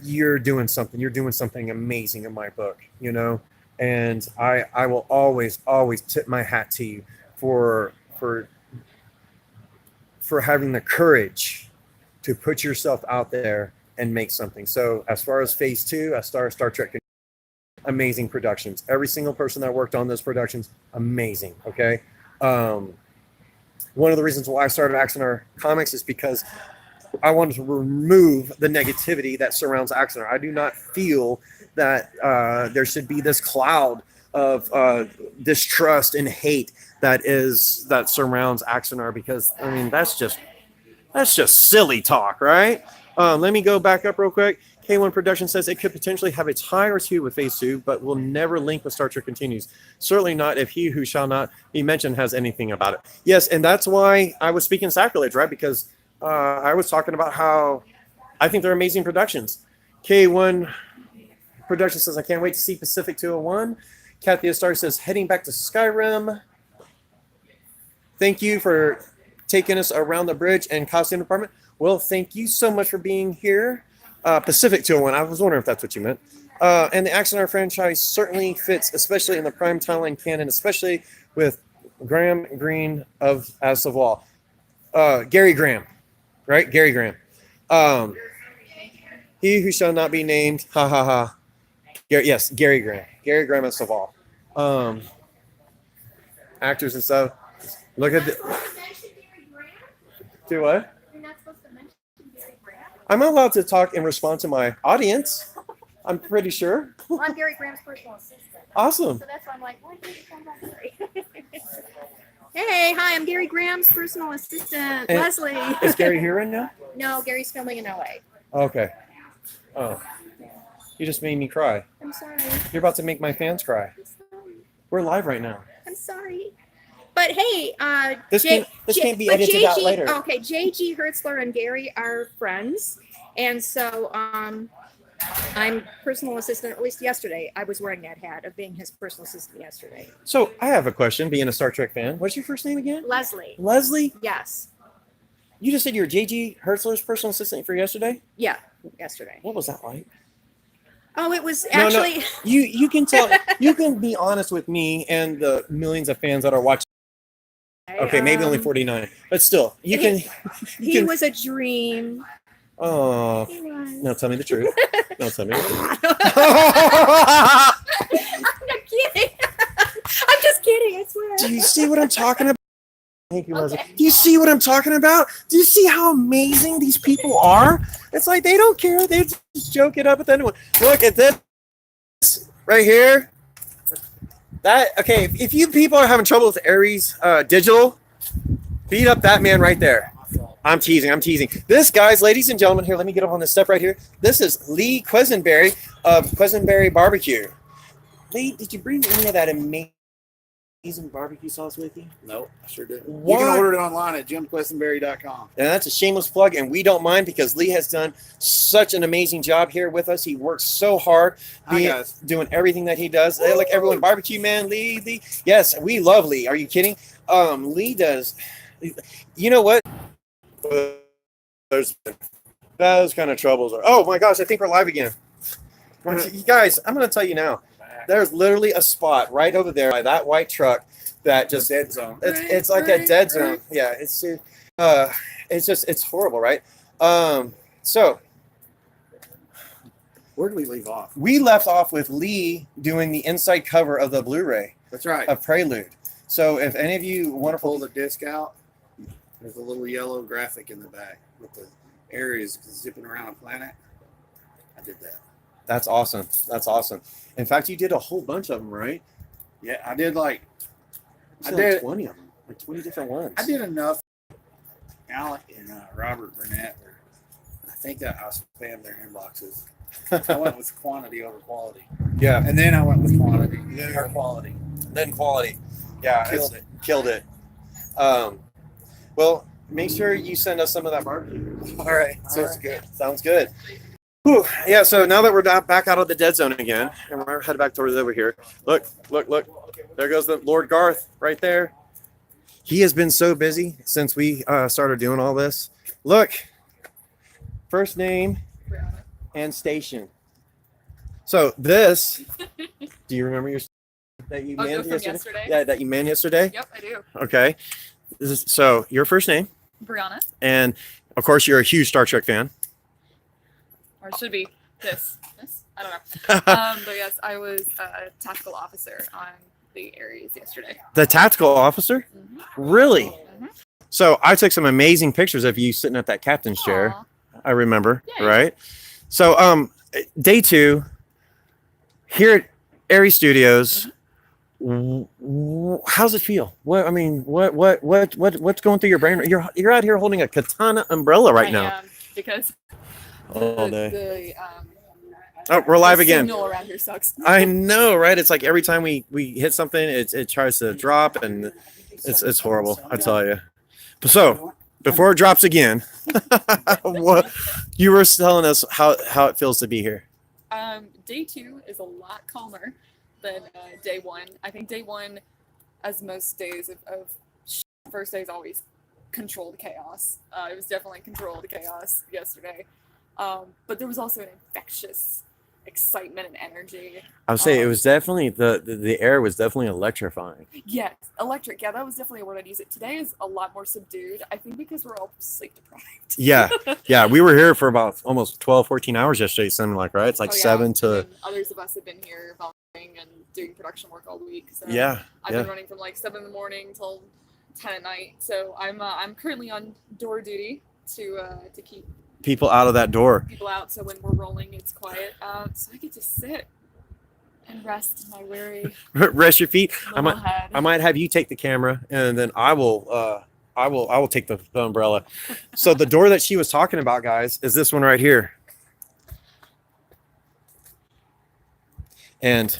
you're doing something amazing in my book, you know. And I will always tip my hat to you for having the courage to put yourself out there and make something. So as far as Phase 2, Star Trek, amazing productions. Every single person that worked on those productions, amazing. Okay. One of the reasons why I started Axanar Comics is because I wanted to remove the negativity that surrounds Axanar. I do not feel that there should be this cloud of distrust and hate that surrounds Axanar, because I mean that's just silly talk, right? Let me go back up real quick. K1 Production says it could potentially have a tie or two with Phase 2, but will never link with Star Trek Continues. Certainly not if he who shall not be mentioned has anything about it. Yes, and that's why I was speaking sacrilege, right? Because I was talking about how I think they're amazing productions. K1 Production says, I can't wait to see Pacific 201. Kathy Star says, heading back to Skyrim. Thank you for taking us around the bridge and costume department. Well, thank you so much for being here. Pacific 201, I was wondering if that's what you meant. And the Axanar franchise certainly fits, especially in the prime timeline canon, especially with Graham Greene as Saval. Gary Graham, right? Gary Graham. He who shall not be named, ha ha ha. Yes, Gary Graham. Gary Graham as Saval. Actors and stuff. Look at the... Do what? I'm allowed to talk and respond to my audience. I'm pretty sure. Well, I'm Gary Graham's personal assistant. Awesome. So that's why I'm like, why did you come back, Gary? Hey, hi, I'm Gary Graham's personal assistant, And Leslie. Is Gary here right now? No, Gary's filming in LA. Okay. Oh. You just made me cry. I'm sorry. You're about to make my fans cry. I'm sorry. We're live right now. I'm sorry. But hey, This can't be edited out later. Okay, JG Hertzler and Gary are friends, and so I'm personal assistant. At least yesterday, I was wearing that hat of being his personal assistant yesterday. So I have a question, being a Star Trek fan. What's your first name again? Leslie. Leslie? Yes. You just said you're JG Hertzler's personal assistant for yesterday? Yeah, yesterday. What was that like? Oh, it was actually. No. You can tell. You can be honest with me and the millions of fans that are watching. Okay, maybe only 49, but still, you can. He was a dream. Oh, He was. now tell me the truth. No, tell me the truth. I'm not kidding. I'm just kidding. I swear. Do you see what I'm talking about? Thank you, Leslie. Do you see what I'm talking about? Do you see how amazing these people are? It's like they don't care. They just joke it up with anyone. Look at this right here. If you people are having trouble with Ares Digital, beat up that man right there. I'm teasing. This, guys, ladies and gentlemen, here, let me get up on this step right here. This is Lee Quisenberry of Quisenberry Barbecue. Lee, did you bring any of that amazing barbecue sauce with you? No, I sure didn't. What? You can order it online at jimquisenberry.com. And that's a shameless plug, and we don't mind because Lee has done such an amazing job here with us. He works so hard doing everything that he does. Hey, look, everyone, barbecue man, Lee. Yes, we love Lee. Are you kidding? Lee does. You know what? There's those kind of troubles. Oh my gosh, I think we're live again. You guys, I'm going to tell you now. There's literally a spot right over there by that white truck that just dead zone. It's like a dead zone. Yeah, it's horrible, right? So where did we leave off? We left off with Lee doing the inside cover of the Blu-ray. That's right. Of Prelude. So if any of you want to pull the disc out, there's a little yellow graphic in the back with the areas zipping around a planet. I did that. That's awesome. That's awesome. In fact, you did a whole bunch of them, right? Yeah, I did like You I said did 20 of them, like 20 different ones. I did enough. Alec and Robert Burnett were, I think that I spammed their inboxes. I went with quantity over quality. Yeah. And then I went with quantity or quality. Then quality. Yeah. Killed it. Killed it. Well, make sure you send us some of that barbecue. All right. Sounds good. Sounds good. Whew. Yeah, so now that we're back out of the dead zone again, and we're headed back towards over here. Look. There goes the Lord Garth right there. He has been so busy since we started doing all this. Look, first name and station. So this, do you remember your that you manned yesterday? Yeah, that you manned yesterday? Yep, I do. Okay. So your first name. Brianna. And of course you're a huge Star Trek fan. Or it should be this. I don't know. But yes, I was a tactical officer on the Ares yesterday. The tactical officer? Mm-hmm. Really? Mm-hmm. So I took some amazing pictures of you sitting at that captain's chair. Aw. I remember, Yay. right? So day 2 here at Ares Studios. How's it feel? What's going through your brain? You're out here holding a katana umbrella right now. I am, because All day. the We're live the again. signal around here sucks. I know, right? It's like every time we hit something, it tries to drop, and it's horrible. I tell you. So before it drops again, what you were telling us how it feels to be here. Day 2 is a lot calmer than day 1. I think day 1, as most days of first day, is always controlled chaos. It was definitely controlled chaos yesterday. But there was also an infectious excitement and energy. I would say it was definitely the air was definitely electrifying. Yes, electric. Yeah, that was definitely a word I'd use. It today is a lot more subdued. I think because we're all sleep deprived. Yeah. We were here for about almost 12, 14 hours yesterday, something like, right? It's like 7 to. And others of us have been here volunteering and doing production work all week. So Yeah. I've been running from like 7 in the morning till 10 at night. So I'm currently on door duty to keep People out of that door. people out, so when we're rolling it's quiet, so I get to sit and rest my weary Rest your feet. little head. I might have you take the camera, and then I will take the umbrella. So the door that she was talking about, guys, is this one right here. And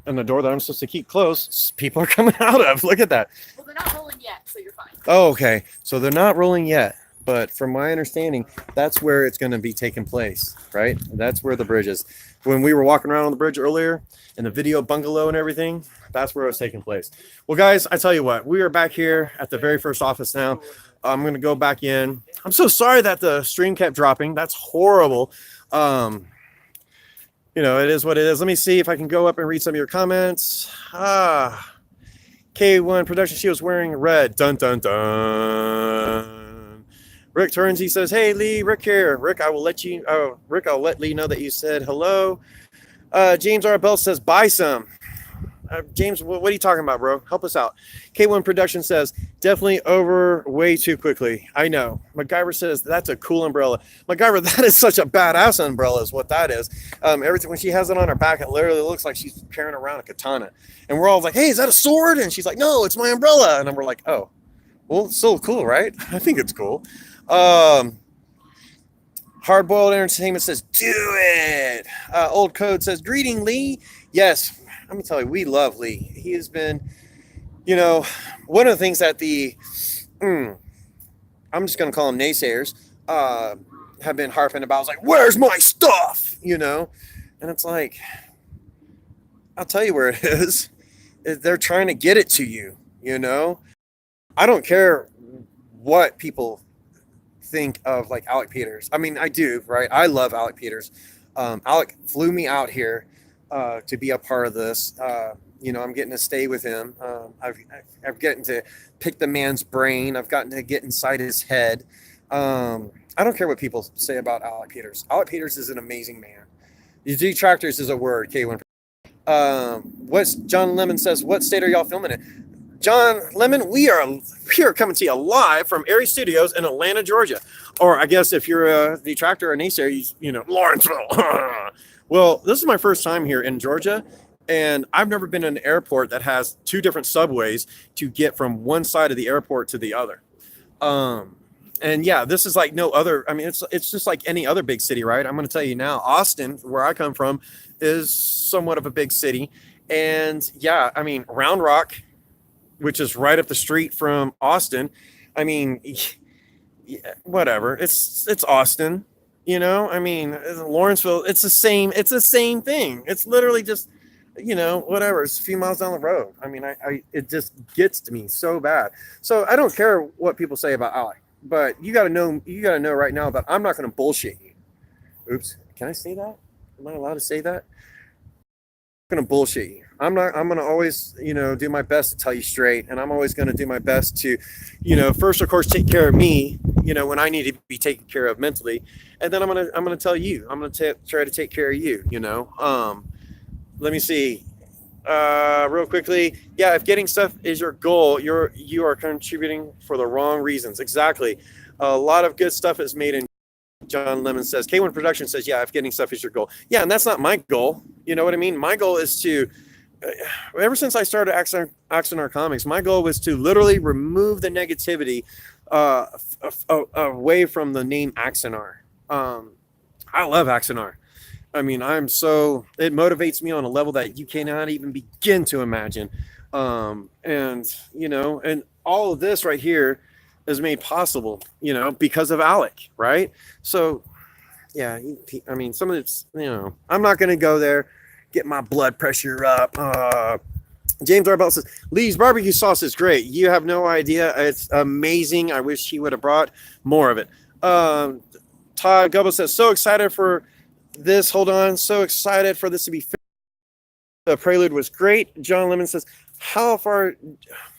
the door that I'm supposed to keep closed, people are coming out of. Look at that. Well, they're not rolling yet, so you're fine. Oh, okay. So they're not rolling yet. But from my understanding, that's where it's going to be taking place, right? That's where the bridge is. When we were walking around on the bridge earlier in the video bungalow and everything, that's where it was taking place. Well, guys, I tell you what, we are back here at the very first office now. I'm going to go back in. I'm so sorry that the stream kept dropping. That's horrible. It is what it is. Let me see if I can go up and read some of your comments. K1 production, she was wearing red. Dun, dun, dun. Rick turns, he says, "Hey Lee, Rick here. Rick, I'll let Lee know that you said hello." James R. Bell says, "Buy some." James, what are you talking about, bro? Help us out. K1 Production says, "Definitely over way too quickly." I know. MacGyver says, "That's a cool umbrella." MacGyver, that is such a badass umbrella is what that is. Everything when she has it on her back, it literally looks like she's carrying around a katana. And we're all like, "Hey, is that a sword?" And she's like, "No, it's my umbrella." And then we're like, "Oh, well, it's still cool, right?" I think it's cool. Hardboiled Entertainment says, "Do it." Old Code says, "Greeting, Lee." Yes, let me tell you, we love Lee. He has been, one of the things that I'm just going to call them naysayers, have been harping about. Is like, "Where's my stuff?" And it's like, I'll tell you where it is. They're trying to get it to you, I don't care what people think of like Alec Peters. I mean, I do, right? I love Alec Peters. Alec flew me out here to be a part of this. I'm getting to stay with him. I've gotten to pick the man's brain. I've gotten to get inside his head. I don't care what people say about Alec Peters. Alec Peters is an amazing man. The detractors is a word, K1. What's John Lemon says, "What state are y'all filming in?" John Lemon. We are here coming to you live from Aerie Studios in Atlanta, Georgia. Or I guess if you're a detractor or naysayer, you know, Lawrenceville. Well, this is my first time here in Georgia, and I've never been in an airport that has two different subways to get from one side of the airport to the other. And yeah, this is like no other. I mean, it's just like any other big city, right? I'm going to tell you now, Austin, where I come from, is somewhat of a big city. And yeah, I mean, Round Rock, which is right up the street from Austin. I mean, yeah, whatever. It's Austin, you know. I mean, Lawrenceville. It's the same thing. It's literally just, you know, whatever. It's a few miles down the road. I mean, it just gets to me so bad. So I don't care what people say about Alec, but you got to know right now that I'm not going to bullshit you. Oops. Can I say that? Am I allowed to say that? I'm going to bullshit you. I'm going to always, you know, do my best to tell you straight. And I'm always going to do my best to, you know, first, of course, take care of me, you know, when I need to be taken care of mentally. And then I'm going to tell you, I'm going to try to take care of you, you know. Let me see. Real quickly. Yeah. If getting stuff is your goal, you are contributing for the wrong reasons. Exactly. A lot of good stuff is made in. John Lemon says, K1 Production says, yeah, if getting stuff is your goal. Yeah, and that's not my goal. You know what I mean? My goal is to, ever since I started Axanar Comics, my goal was to literally remove the negativity away from the name Axanar. I love Axanar. I mean, it motivates me on a level that you cannot even begin to imagine. And, you know, and all of this right here is made possible, you know, because of Alec, right? So, yeah, I mean, some of it's, you know, I'm not going to go there, get my blood pressure up. James Arbell says, Lee's barbecue sauce is great. You have no idea. It's amazing. I wish he would have brought more of it. Todd Gubbo says, so excited for this. Hold on. So excited for this to be finished. The Prelude was great. John Lemon says, how far...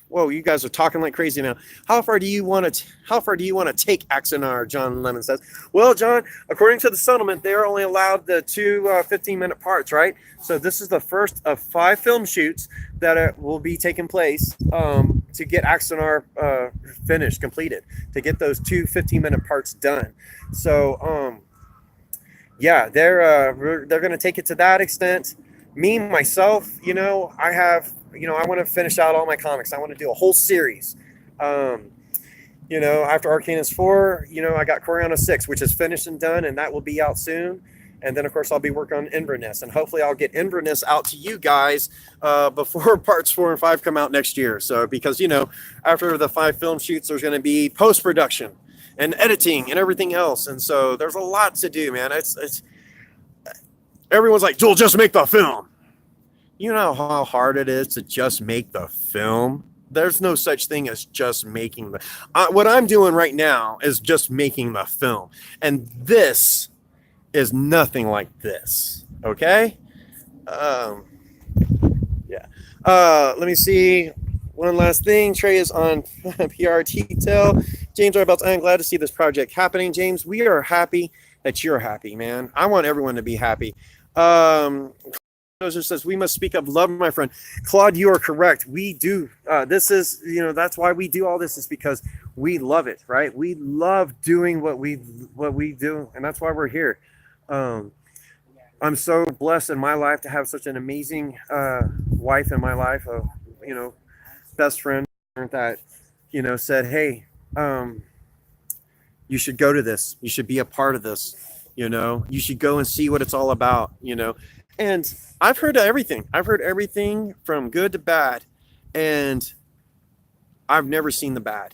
Whoa, you guys are talking like crazy now. How far do you want to take Axanar? John Lemon says. Well, John, according to the settlement, they're only allowed the two 15-minute parts, right? So this is the first of 5 film shoots that will be taking place to get Axanar finished, completed, to get those two 15-minute parts done. So, yeah, they're going to take it to that extent. Me, myself, you know, I want to finish out all my comics. I want to do a whole series. You know, after Arcanus 4, you know, I got Coriana 6, which is finished and done, and that will be out soon. And then, of course, I'll be working on Inverness. And hopefully I'll get Inverness out to you guys before parts 4 and 5 come out next year. So, because, you know, after the 5 film shoots, there's going to be post-production and editing and everything else. And so there's a lot to do, man. It's everyone's like, Joel, just make the film. You know how hard it is to just make the film? There's no such thing as just making the... what I'm doing right now is just making the film. And this is nothing like this. Okay? Yeah. Let me see. One last thing. Trey is on PR detail. James Arbelt, I'm glad to see this project happening. James, we are happy that you're happy, man. I want everyone to be happy. Says we must speak of love, my friend. Claude, you are correct. We do. This is, you know, that's why we do all this, is because we love it, right? We love doing what we do, and that's why we're here. I'm so blessed in my life to have such an amazing wife in my life, you know, best friend that, you know, said, hey, you should go to this. You should be a part of this. You know, you should go and see what it's all about, you know. And I've heard everything. I've heard everything from good to bad, and I've never seen the bad.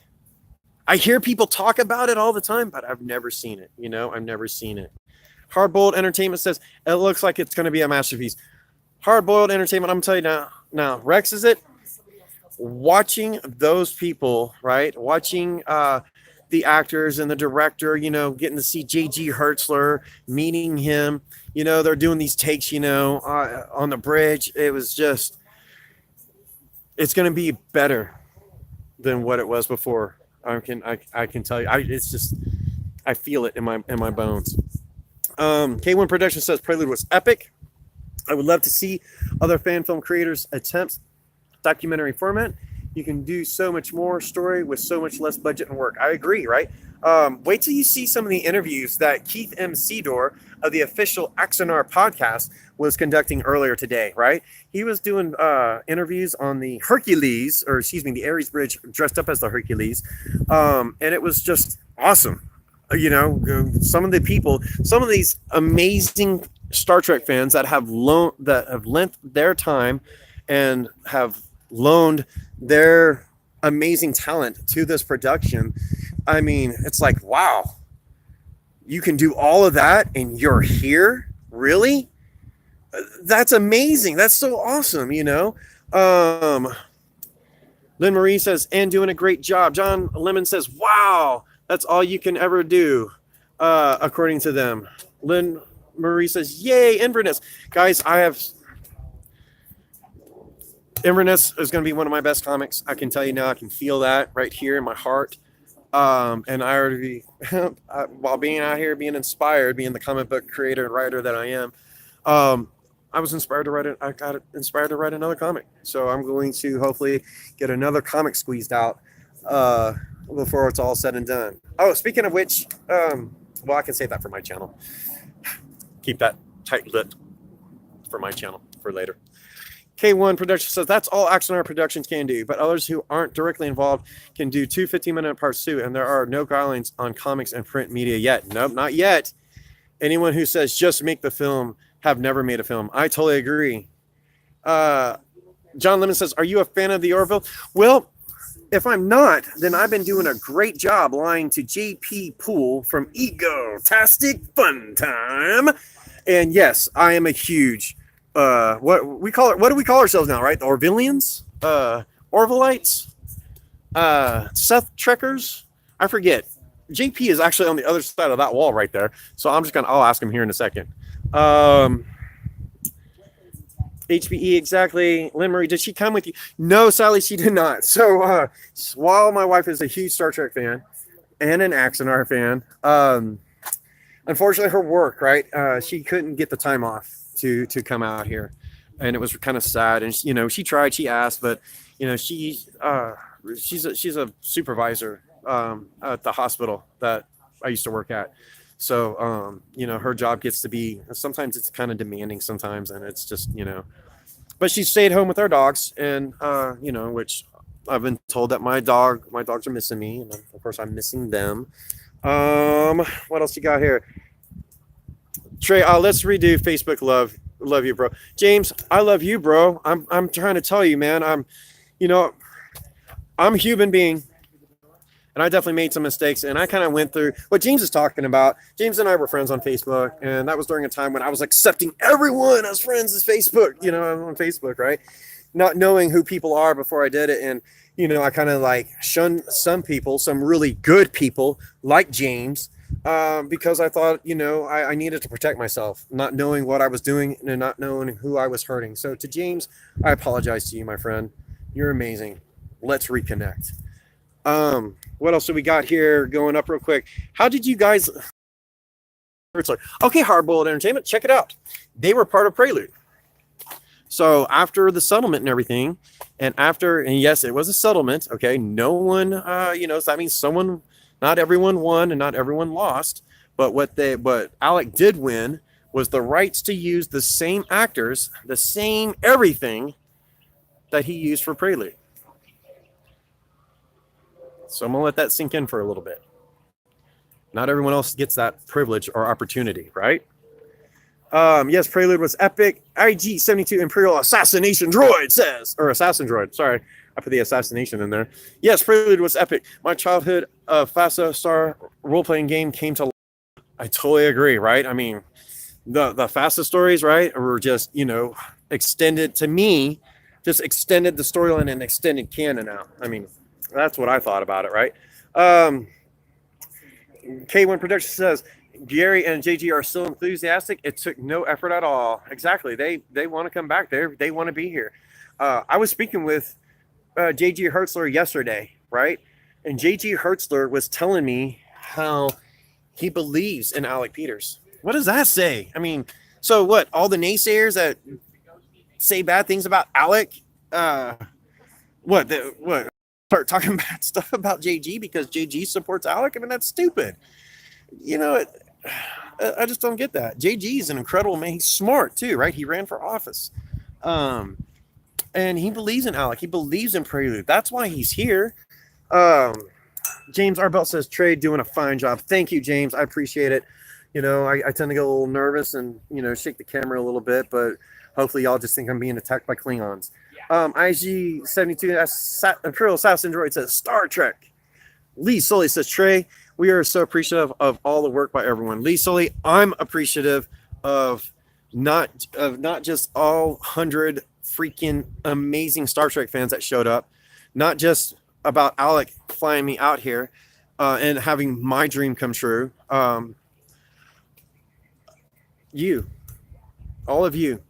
I hear people talk about it all the time, but I've never seen it. You know, I've never seen it. Hardboiled Entertainment says, it looks like it's going to be a masterpiece. Hardboiled Entertainment, I'm going to tell you now, Rex, is it? Watching those people, right? Watching the actors and the director, you know, getting to see J.G. Hertzler, meeting him. You know, they're doing these takes, you know, on the bridge. It was just, it's going to be better than what it was before. I can tell you. It's just, I feel it in my bones. K1 Production says Prelude was epic. I would love to see other fan film creators attempt documentary format. You can do so much more story with so much less budget and work. I agree, right? Wait till you see some of the interviews that Keith M. Sedor of the official Axanar podcast was conducting earlier today, right? He was doing interviews on the Hercules, or excuse me, the Ares Bridge dressed up as the Hercules. And it was just awesome. You know, some of these amazing Star Trek fans that have lent their time and have loaned their amazing talent to this production. I mean, it's like, wow, you can do all of that and you're here? Really? That's amazing. That's so awesome, you know? Lynn Marie says, and doing a great job. John Lemon says, wow, that's all you can ever do, according to them. Lynn Marie says, yay, Inverness. Guys, Inverness is going to be one of my best comics. I can tell you now, I can feel that right here in my heart. And I already, while being out here, being inspired, being the comic book creator and writer that I am, I was inspired to write it. I got inspired to write another comic. So I'm going to hopefully get another comic squeezed out before it's all said and done. Oh, speaking of which, well, I can save that for my channel. Keep that tight-lipped for my channel for later. K1 Production says that's all Axanar Productions can do, but others who aren't directly involved can do 2 15-minute parts too, and there are no guidelines on comics and print media yet. Nope, not yet. Anyone who says just make the film have never made a film. I totally agree. John Lemon says, are you a fan of the Orville? Well, if I'm not, then I've been doing a great job lying to JP Poole from Ego-tastic Fun Time. And yes, I am a huge what do we call ourselves now, right? The Orvillians? Orvillites? Seth Trekkers? I forget. JP is actually on the other side of that wall right there. So I'll ask him here in a second. HBE, exactly. Lynn Marie, did she come with you? No, Sally, she did not. So while my wife is a huge Star Trek fan and an Axanar fan, unfortunately her work, right? She couldn't get the time off to come out here, and it was kind of sad. And you know, she tried, she asked, but you know, she's a supervisor at the hospital that I used to work at. So you know, her job gets to be, sometimes it's kind of demanding sometimes, and it's just, you know, but she stayed home with our dogs, and you know, which I've been told that my dogs are missing me, and of course I'm missing them. What else you got here? Trey, let's redo Facebook love you, bro. James, I love you, bro. I'm trying to tell you, man. I'm a human being, and I definitely made some mistakes, and I kind of went through what James is talking about. James and I were friends on Facebook, and that was during a time when I was accepting everyone as friends as Facebook, you know, on Facebook, right? Not knowing who people are before I did it. And, you know, I kind of like shunned some people, some really good people like James, because I thought, you know, I needed to protect myself, not knowing what I was doing and not knowing who I was hurting. So to James, I apologize to you, my friend. You're amazing. Let's reconnect. What else do we got here going up real quick? How did you guys... Okay, Hardboiled Entertainment, check it out. They were part of Prelude. So after the settlement and everything, and yes, it was a settlement, okay, no one, you know, so that means not everyone won and not everyone lost, but what Alec did win was the rights to use the same actors, the same everything that he used for Prelude. So I'm going to let that sink in for a little bit. Not everyone else gets that privilege or opportunity, right? Yes, Prelude was epic. IG-72 Imperial Assassination Droid says, or Assassin Droid, sorry. I put the assassination in there. Yes, Prelude was epic. My childhood FASA Star role-playing game came to life. I totally agree, right? I mean, the FASA stories, right, were just, you know, extended to me, just extended the storyline and extended canon out. I mean, that's what I thought about it, right? K1 Production says, Gary and JG are still enthusiastic. It took no effort at all. Exactly. They want to come back. They want to be here. I was speaking with JG Hertzler yesterday, right? And JG Hertzler was telling me how he believes in Alec Peters. What does that say? I mean, so what? All the naysayers that say bad things about Alec, What? Start talking bad stuff about JG because JG supports Alec? I mean, that's stupid. You know, I just don't get that. JG is an incredible man. He's smart too, right? He ran for office. And he believes in Alec. He believes in Prelude. That's why he's here. James Arbelt says, Trey doing a fine job. Thank you, James. I appreciate it. You know, I tend to get a little nervous and, you know, shake the camera a little bit, but hopefully y'all just think I'm being attacked by Klingons. IG72 Imperial Assassin Droid says, Star Trek. Lee Sully says, Trey, we are so appreciative of all the work by everyone. Lee Sully, I'm appreciative of not just all 100 freaking amazing Star Trek fans that showed up, not just about Alec flying me out here and having my dream come true. You, all of you,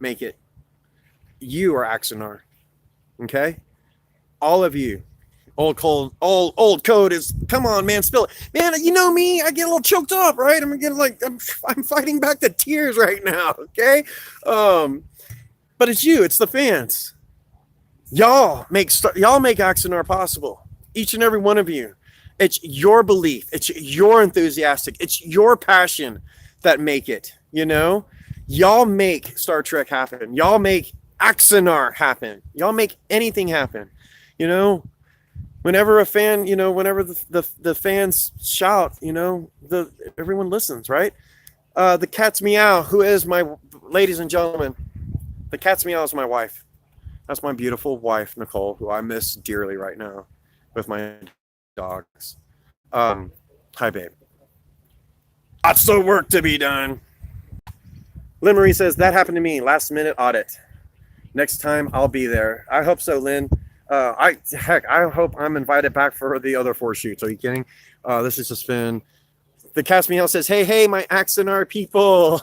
make it. You are Axanar, okay? All of you. Old code is, come on, man, spill it. Man, you know me, I get a little choked up, right? I'm fighting back the tears right now, okay? But it's you, it's the fans. Y'all make Axanar possible. Each and every one of you. It's your belief. It's your enthusiastic. It's your passion that make it, you know? Y'all make Star Trek happen. Y'all make Axanar happen. Y'all make anything happen, you know? Whenever a fan, you know, whenever the fans shout, you know, everyone listens, right? The cat's meow, who is my, ladies and gentlemen, the cat's meow is my wife. That's my beautiful wife, Nicole, who I miss dearly right now with my dogs. Hi, babe. Lots of work to be done. Lynn Marie says, that happened to me, last minute audit. Next time I'll be there. I hope so, Lynn. I hope I'm invited back for the other 4 shoots. Are you kidding? This has just been. The Cast Me Out says, hey, my Axanar people.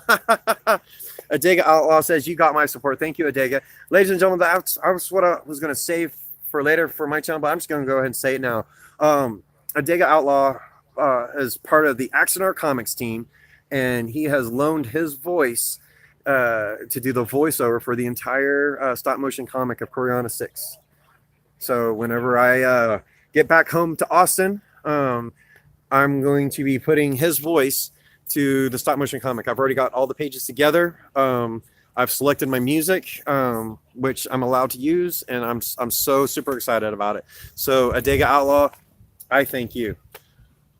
Adega Outlaw says, you got my support. Thank you, Adega. Ladies and gentlemen, that's what I was going to save for later for my channel, but I'm just going to go ahead and say it now. Adega Outlaw is part of the Axanar Comics team, and he has loaned his voice to do the voiceover for the entire stop motion comic of Coriana 6. So whenever I get back home to Austin, I'm going to be putting his voice to the stop motion comic. I've already got all the pages together. I've selected my music, which I'm allowed to use, and I'm so super excited about it. So Adega Outlaw, I thank you.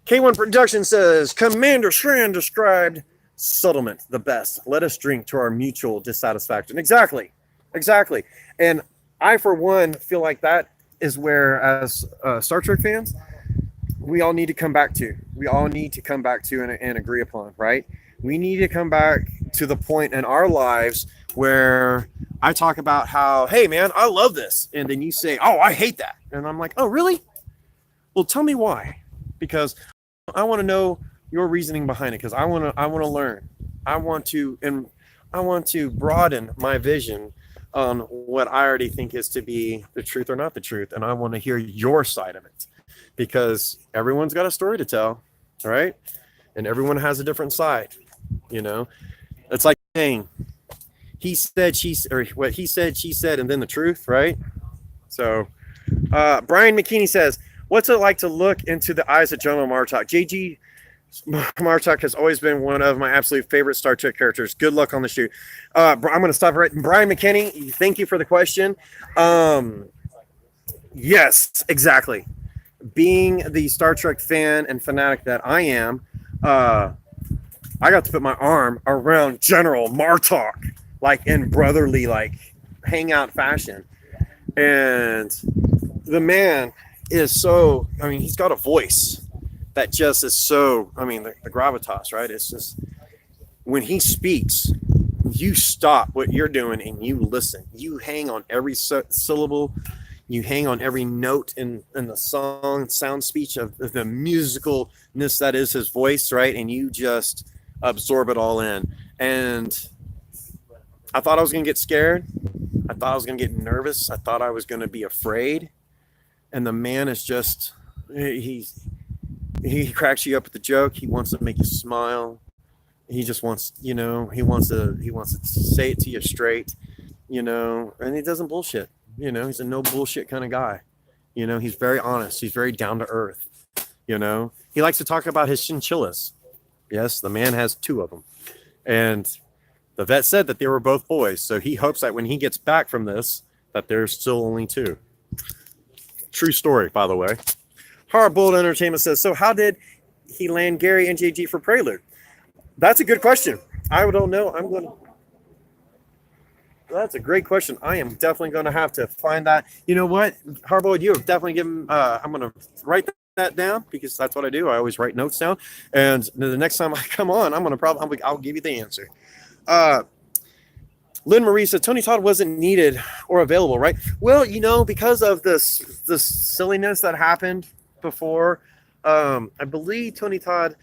K1 Production says, Commander Strand described settlement the best. Let us drink to our mutual dissatisfaction. Exactly. And I, for one, feel like that is where, as Star Trek fans, we all need to come back to. We all need to come back to and agree upon, right? We need to come back to the point in our lives where I talk about how, hey, man, I love this. And then you say, oh, I hate that. And I'm like, oh, really? Well, tell me why. Because I want to know your reasoning behind it, because I want to learn. I want to broaden my vision on what I already think is to be the truth or not the truth, and I want to hear your side of it, because everyone's got a story to tell, right? And everyone has a different side, you know. It's like saying he said, she said, and then the truth, right? So Brian McKinney says, what's it like to look into the eyes of General Martok? JG Martok has always been one of my absolute favorite Star Trek characters. Good luck on the shoot. I'm going to stop right. Brian McKinney, thank you for the question. Yes, exactly. Being the Star Trek fan and fanatic that I am, I got to put my arm around General Martok, like in brotherly, like hangout fashion. And the man is so, I mean, he's got a voice that just is so, I mean, the gravitas, right? It's just, when he speaks, you stop what you're doing and you listen. You hang on every syllable. You hang on every note in the song, sound speech of the musicalness that is his voice, right? And you just absorb it all in. And I thought I was going to get scared. I thought I was going to get nervous. I thought I was going to be afraid. And the man is just, he cracks you up with the joke. He wants to make you smile. He just wants, you know, he wants to say it to you straight, you know, and he doesn't bullshit. You know, he's a no bullshit kind of guy. You know, he's very honest. He's very down to earth. You know, he likes to talk about his chinchillas. Yes, the man has 2 of them. And the vet said that they were both boys. So he hopes that when he gets back from this, that there's still only 2. True story, by the way. Hardboiled Entertainment says, so how did he land Gary and JG for Prelude? That's a good question. I don't know. That's a great question. I am definitely going to have to find that. You know what, Hardboiled, you have definitely given, I'm going to write that down because that's what I do. I always write notes down. And the next time I come on, I'll give you the answer. Lynn Marie said Tony Todd wasn't needed or available, right? Well, you know, because of this silliness that happened before, I believe Tony Todd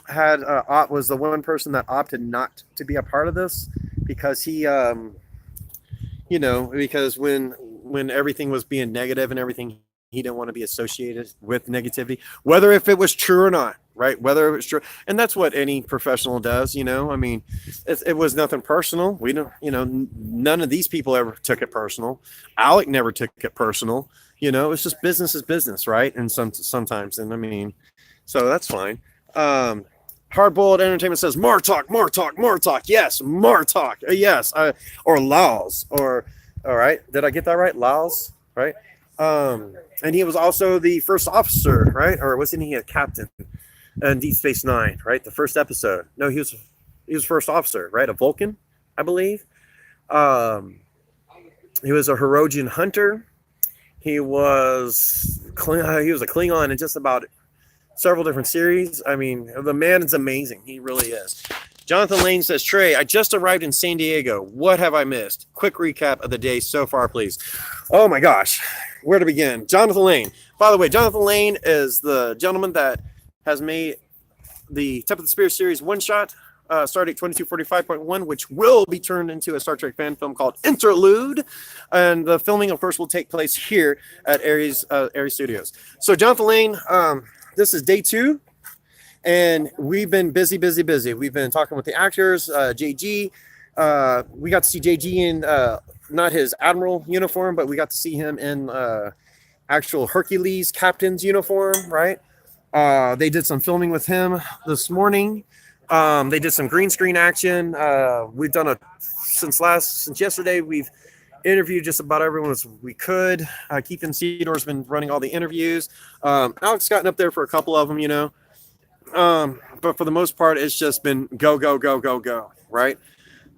was the one person that opted not to be a part of this because he, you know, because when everything was being negative and everything, he didn't want to be associated with negativity, whether if it was true or not, right? Whether it was true. And that's what any professional does, you know? I mean, it was nothing personal. We don't, you know, none of these people ever took it personal. Alec never took it personal. You know, it's just business is business, right? And sometimes, and I mean, so that's fine. Hardboiled Entertainment says, more talk. Yes, more talk. Yes. Or Laos. Or, all right. Did I get that right? Laos, right? And he was also the first officer, right? Or wasn't he a captain in Deep Space Nine, right? The first episode. No, he was first officer, right? A Vulcan, I believe. He was a Herodian hunter. He was a Klingon in just about several different series. I mean, the man is amazing. He really is. Jonathan Lane says, Trey, I just arrived in San Diego. What have I missed? Quick recap of the day so far, please. Oh my gosh. Where to begin? Jonathan Lane. By the way, Jonathan Lane is the gentleman that has made the Tip of the Spear series one-shot, Stardate 2245.1, which will be turned into a Star Trek fan film called Interlude. And the filming, of course, will take place here at Aries Studios. So Jonathan Lane, this is day 2. And we've been busy. We've been talking with the actors, JG. We got to see JG in not his Admiral uniform, but we got to see him in actual Hercules captain's uniform, right? They did some filming with him this morning. They did some green screen action. We've done since yesterday. We've interviewed just about everyone as we could. Keith and Cedor's been running all the interviews. Alex gotten up there for a couple of them, you know. But for the most part, it's just been go, right?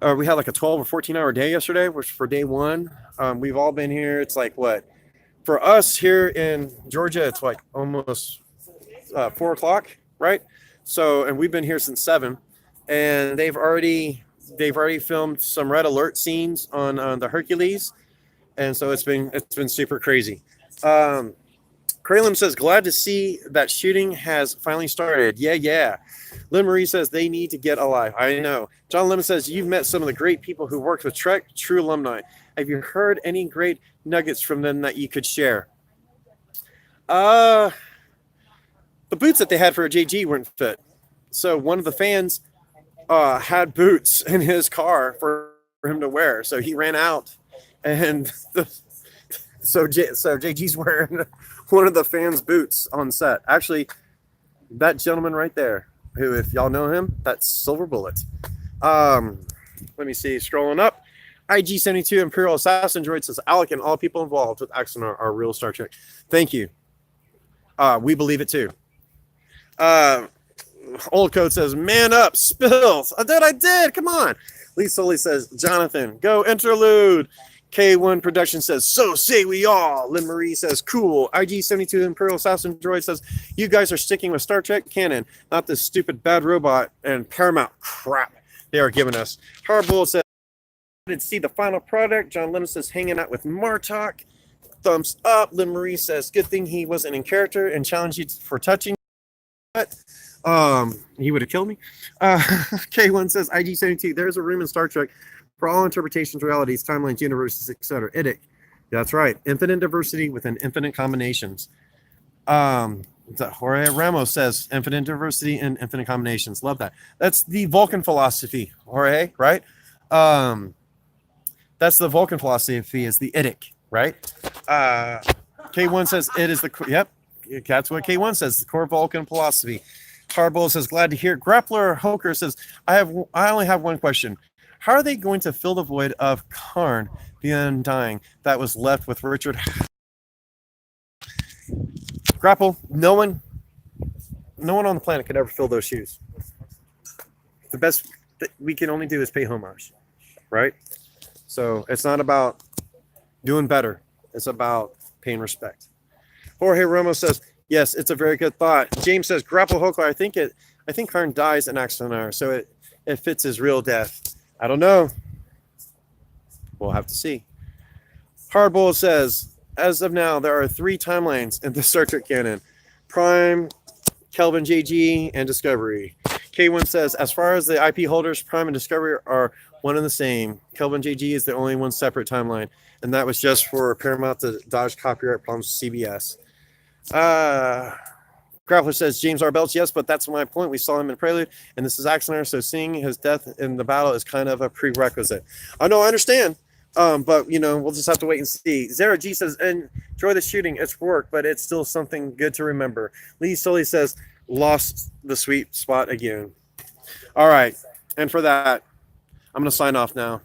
We had like a 12 or 14 hour day yesterday, which for day 1. We've all been here. It's like what? For us here in Georgia, it's like almost 4 o'clock, right? So, and we've been here since 7, and they've already filmed some red alert scenes on the Hercules, and so it's been super crazy. Kralim says, glad to see that shooting has finally started. Yeah. Lynn Marie says they need to get alive. I know. John Lemon says, you've met some of the great people who worked with Trek, true alumni. Have you heard any great nuggets from them that you could share? The boots that they had for JG weren't fit. So one of the fans had boots in his car for him to wear. So he ran out, and so JG's wearing one of the fans' boots on set. Actually, that gentleman right there, who, if y'all know him, that's Silver Bullet. Let me see. Scrolling up. IG-72 Imperial Assassin Droid says, Alec and all people involved with Axanar are real Star Trek. Thank you. We believe it too. Old Code says, man up, spills. I did. Come on. Lee Soley says, Jonathan, go Interlude. K1 Production says, so say we all. Lynn Marie says, cool. IG-72 Imperial Assassin Droid says, you guys are sticking with Star Trek canon, not this stupid bad robot and Paramount crap they are giving us. Hardbull says, I didn't see the final product. John Lennon says, hanging out with Martok. Thumbs up. Lynn Marie says, good thing he wasn't in character and challenged you for touching. But he would have killed me. K1 says, IG-72, there's a room in Star Trek for all interpretations, realities, timelines, universes, etc. IDIC. That's right. Infinite diversity within infinite combinations. Jorge Ramos says infinite diversity and infinite combinations. Love that. That's the Vulcan philosophy, Jorge, right? That's the Vulcan philosophy, is the IDIC, right? K1 says it is the yep. That's what K1 says. The core Vulcan philosophy. Hardball says glad to hear. Grappler Hoker says I only have one question. How are they going to fill the void of Karn, the Undying, that was left with Richard? Grapple. No one on the planet could ever fill those shoes. The best that we can only do is pay homage, right? So it's not about doing better. It's about paying respect. Jorge Ramos says, yes, it's a very good thought. James says, Grapple Hoklar, I think Karn dies in Axanar, so it fits his real death. I don't know. We'll have to see. Hardball says, as of now, there are 3 timelines in the Star Trek canon. Prime, Kelvin JG, and Discovery. K1 says, as far as the IP holders, Prime and Discovery are one and the same. Kelvin JG is the only one separate timeline, and that was just for Paramount to dodge copyright problems with CBS. Grappler says, James R. Belch, yes, but that's my point. We saw him in Prelude, and this is Axanar, so seeing his death in the battle is kind of a prerequisite. I know, I understand, but, we'll just have to wait and see. Zara G says, enjoy the shooting. It's work, but it's still something good to remember. Lee Sully says, lost the sweet spot again. All right, and for that, I'm going to sign off now.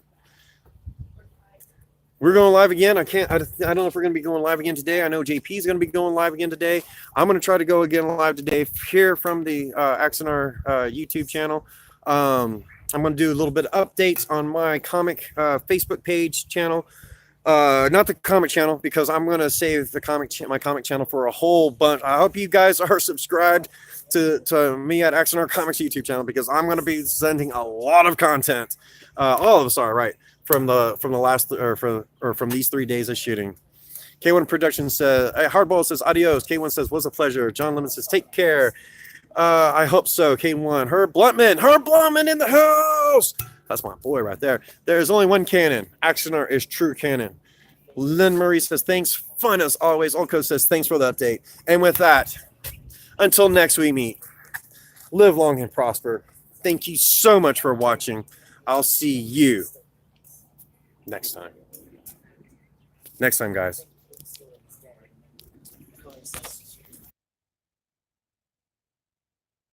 We're going live again. I don't know if we're going to be going live again today. I know JP is going to be going live again today. I'm going to try to go again live today here from the Axanar YouTube channel. I'm going to do a little bit of updates on my comic Facebook page channel. Not the comic channel, because I'm going to save the my comic channel for a whole bunch. I hope you guys are subscribed to me at Axanar Comics YouTube channel, because I'm going to be sending a lot of content. All of us are, right? From these 3 days of shooting. K1 Productions says, Hardball says adios. K1 says, was a pleasure. John Lemon says, take care. I hope so. K1. Herb Bluntman in the house. That's my boy right there. There's only one canon. Axanar is true canon. Lynn Marie says, thanks. Fun as always. Olco says, thanks for the update. And with that, until next we meet, live long and prosper. Thank you so much for watching. I'll see you next time, guys.